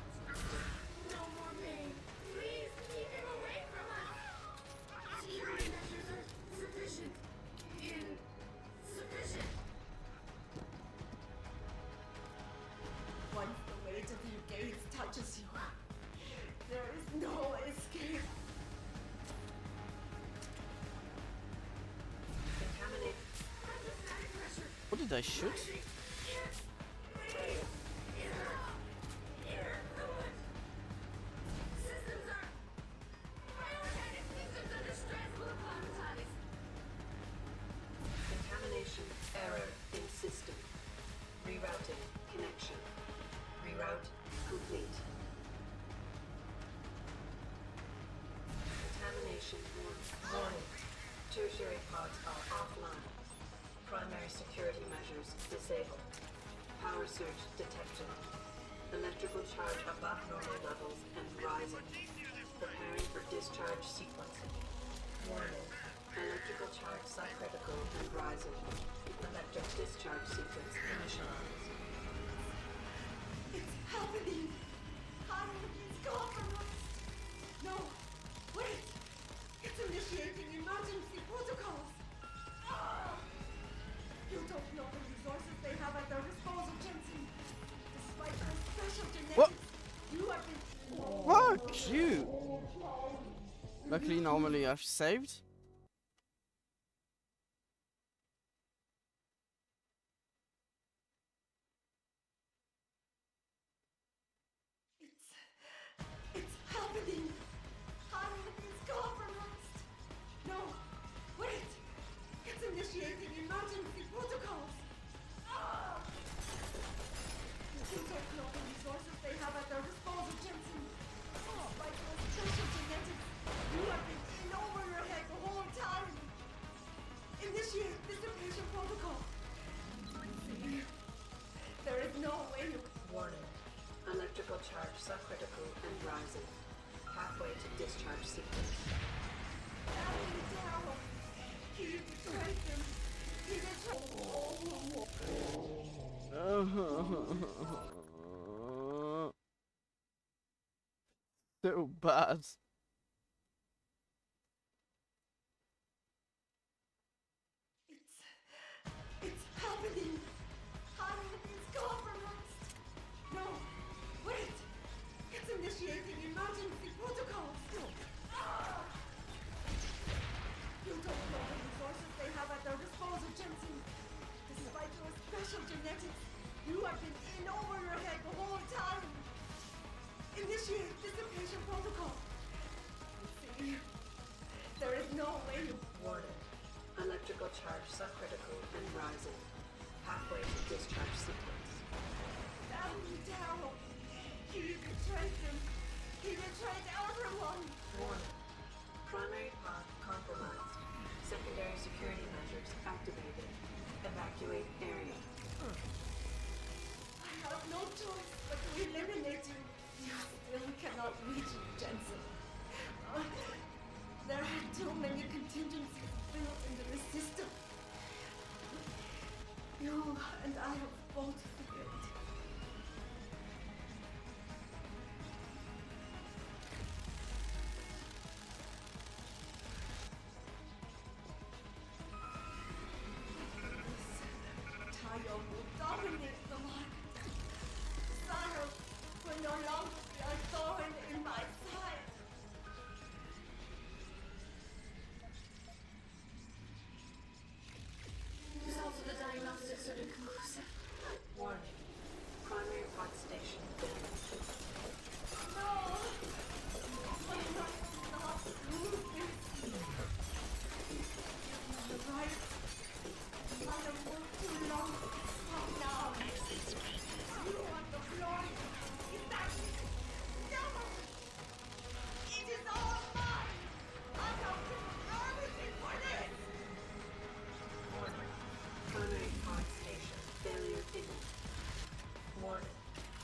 No more pain. Please keep him away from us. Security measures are sufficient. Insufficient. Once the weight of your gaze touches you, there is no escape. Did I shoot? Contamination error in system. Rerouting connection. Reroute complete. Contamination warning. Tertiary pods are offline. Primary security measures disabled. Power surge detected. Electrical charge above normal levels and rising. Preparing for discharge sequencing. Warning. Electrical charge subcritical and rising. Electric discharge sequence initialized. It's happening! Harry is gone from us! No! Wait! It's initiating emergency protocols! Ah! You don't know the resources they have at their disposal, Jensen. Despite their special genetics, What? you have been... Oh, cute! Luckily, normally I've saved. It's happening! Harry is gone from us! No! Wait! It's initiating emergency protocols! Ah! You don't know the resources they have at their disposal, Jensen. Despite their special genetics, you have been in over your head the whole time. Initiate dissipation protocol. See? There is no way you... Warning. Electrical charge subcritical and rising. Halfway to discharge sequence. He betrayed them. He betrayed... So bad. It's happening! Harry is gone from us! No! Wait! It's initiating emergency protocols! Ah! You don't know the resources they have at their disposal, Jensen. Despite your special genetics, you have been in over your head the whole time. Initiate dissipation protocol. See? There is no way you... Warning. Electrical charge subcritical and rising. Halfway to discharge sequence. Darrow! He betrayed them! He betrayed everyone! Warning. Primary pod compromised. Secondary security measures activated. Evacuate area. I have no choice but to eliminate you. You still cannot reach Jensen. There are too many contingencies built into the system. You and I have both failed. This Tayo will dominate the market. Sarah will no longer be a thorn in my side. Results of the diagnostics are inconclusive. Warning. Primary pod station damaged. No! I must not lose this. You're right. I have worked too long. Stop now. You want the glory. Is that it? No! It is all mine! I have given everything for this! Warning. Primary pod station failure imminent. Warning.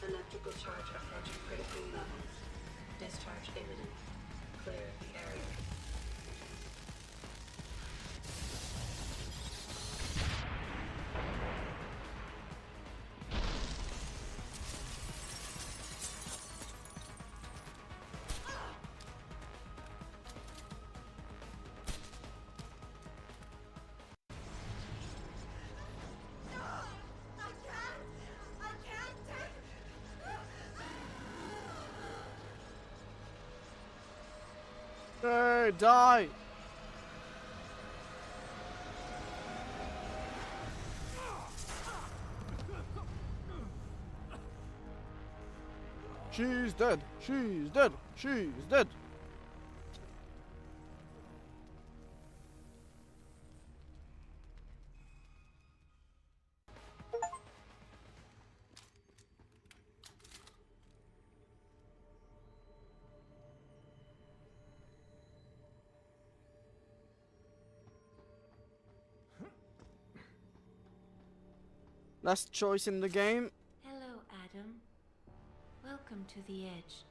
Electrical charge approaching critical levels. Discharge imminent. Clear the area. I can't take... Hey, die! She's dead. She's dead. She's dead. Last choice in the game. Hello, Adam. Welcome to the Edge.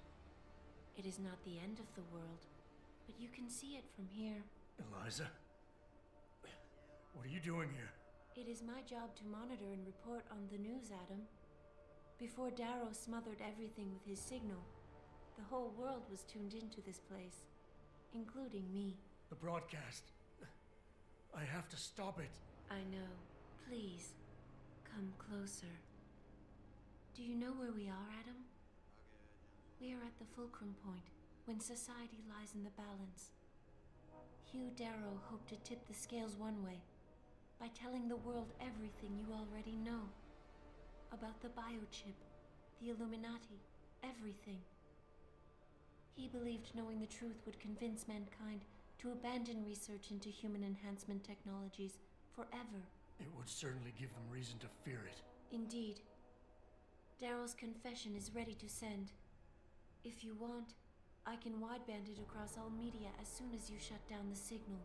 It is not the end of the world, but you can see it from here. Eliza? What are you doing here? It is my job to monitor and report on the news, Adam. Before Darrow smothered everything with his signal, the whole world was tuned into this place, including me. The broadcast. I have to stop it. I know. Please, come closer. Do you know where we are, Adam? We are at the fulcrum point, when society lies in the balance. Hugh Darrow hoped to tip the scales one way, by telling the world everything you already know. About the biochip, the Illuminati, everything. He believed knowing the truth would convince mankind to abandon research into human enhancement technologies forever. It would certainly give them reason to fear it. Indeed. Darrow's confession is ready to send. If you want, I can wideband it across all media as soon as you shut down the signal.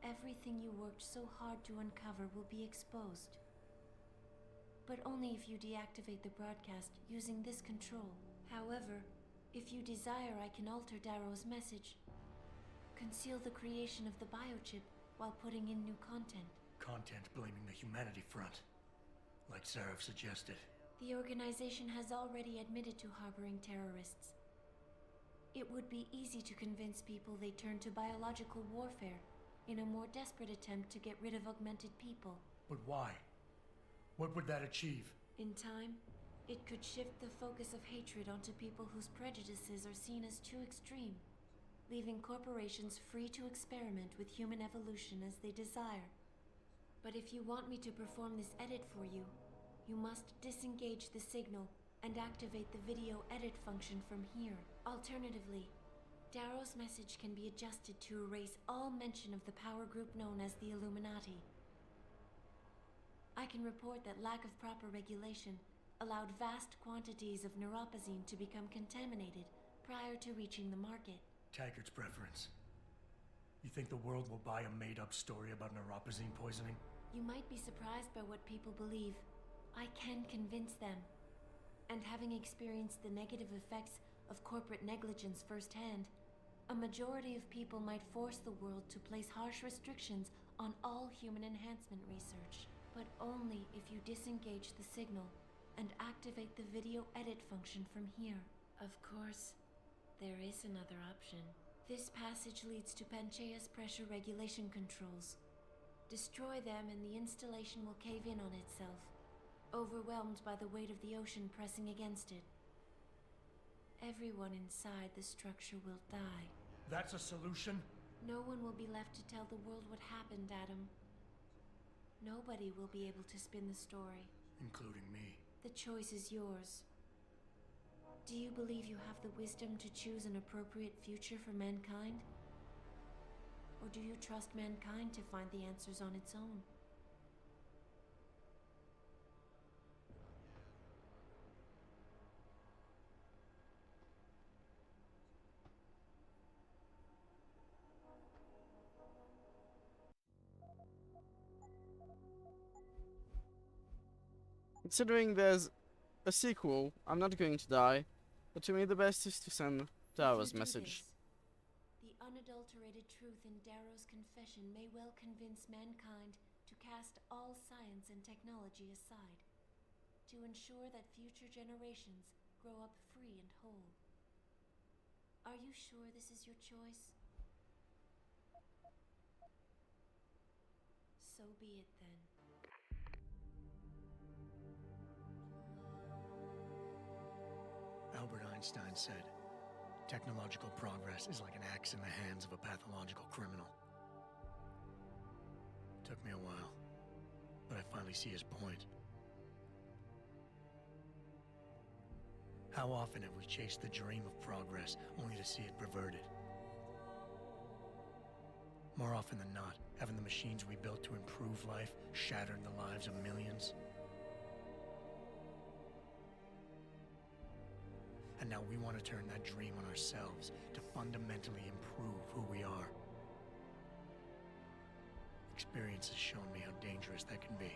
Everything you worked so hard to uncover will be exposed. But only if you deactivate the broadcast using this control. However, if you desire, I can alter Darrow's message. Conceal the creation of the biochip while putting in new content. Content blaming the humanity front, like Sarah suggested. The organization has already admitted to harboring terrorists. It would be easy to convince people they turn to biological warfare in a more desperate attempt to get rid of augmented people. But why? What would that achieve? In time, it could shift the focus of hatred onto people whose prejudices are seen as too extreme, leaving corporations free to experiment with human evolution as they desire. But if you want me to perform this edit for you, you must disengage the signal and activate the video edit function from here. Alternatively, Darrow's message can be adjusted to erase all mention of the power group known as the Illuminati. I can report that lack of proper regulation allowed vast quantities of neuropozyne to become contaminated prior to reaching the market. Taggart's preference. You think the world will buy a made-up story about neuropozyne poisoning? You might be surprised by what people believe. I can convince them. And having experienced the negative effects of corporate negligence firsthand, a majority of people might force the world to place harsh restrictions on all human enhancement research. But only if you disengage the signal and activate the video edit function from here. Of course, there is another option. This passage leads to Panchaea's pressure regulation controls. Destroy them and the installation will cave in on itself, overwhelmed by the weight of the ocean pressing against it. Everyone inside the structure will die. That's a solution? No one will be left to tell the world what happened, Adam. Nobody will be able to spin the story. Including me. The choice is yours. Do you believe you have the wisdom to choose an appropriate future for mankind? Or do you trust mankind to find the answers on its own? Considering there's a sequel, I'm not going to die, but to me the best is to send Darrow's message. The unadulterated truth in Darrow's confession may well convince mankind to cast all science and technology aside, to ensure that future generations grow up free and whole. Are you sure this is your choice? So be it then. Albert Einstein said, technological progress is like an axe in the hands of a pathological criminal. It took me a while, but I finally see his point. How often have we chased the dream of progress only to see it perverted? More often than not, haven't the machines we built to improve life shattered the lives of millions? And now we want to turn that dream on ourselves to fundamentally improve who we are. Experience has shown me how dangerous that can be.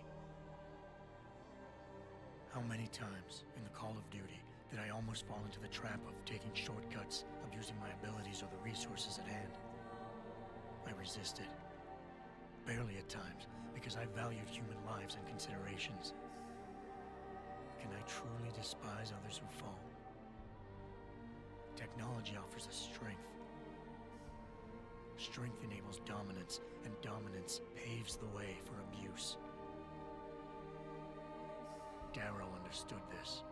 How many times in the Call of Duty did I almost fall into the trap of taking shortcuts, abusing my abilities or the resources at hand? I resisted. Barely at times, because I valued human lives and considerations. Can I truly despise others who fall? Technology offers us strength. Strength enables dominance, and dominance paves the way for abuse. Darrow understood this.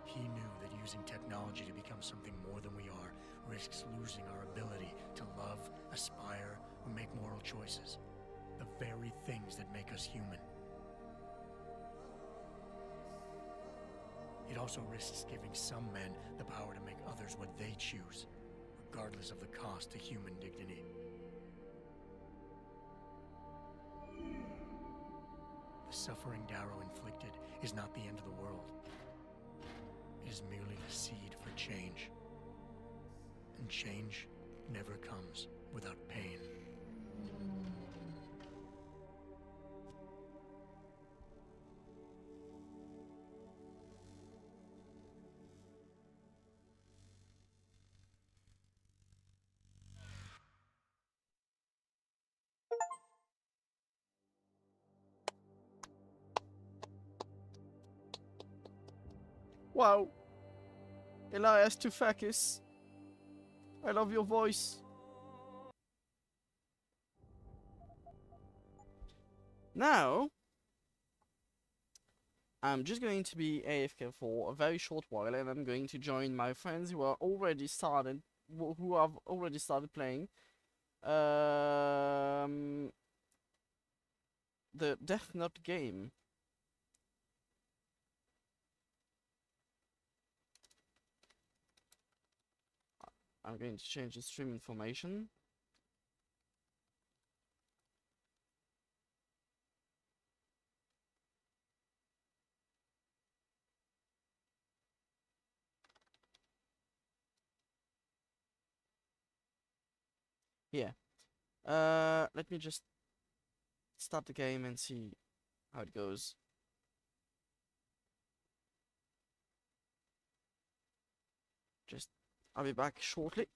He knew that using technology to become something more than we are risks losing our ability to love, aspire, or make moral choices. The very things that make us human. It also risks giving some men the power to make others what they choose, regardless of the cost to human dignity. The suffering Darrow inflicted is not the end of the world. It is merely the seed for change. And change never comes without pain. Wow. Elias Tufakis. I love your voice. Now, I'm just going to be AFK for a very short while, and I'm going to join my friends who have already started playing the Death Note game. I'm going to change the stream information. Yeah. Let me just start the game and see how it goes. I'll be back shortly.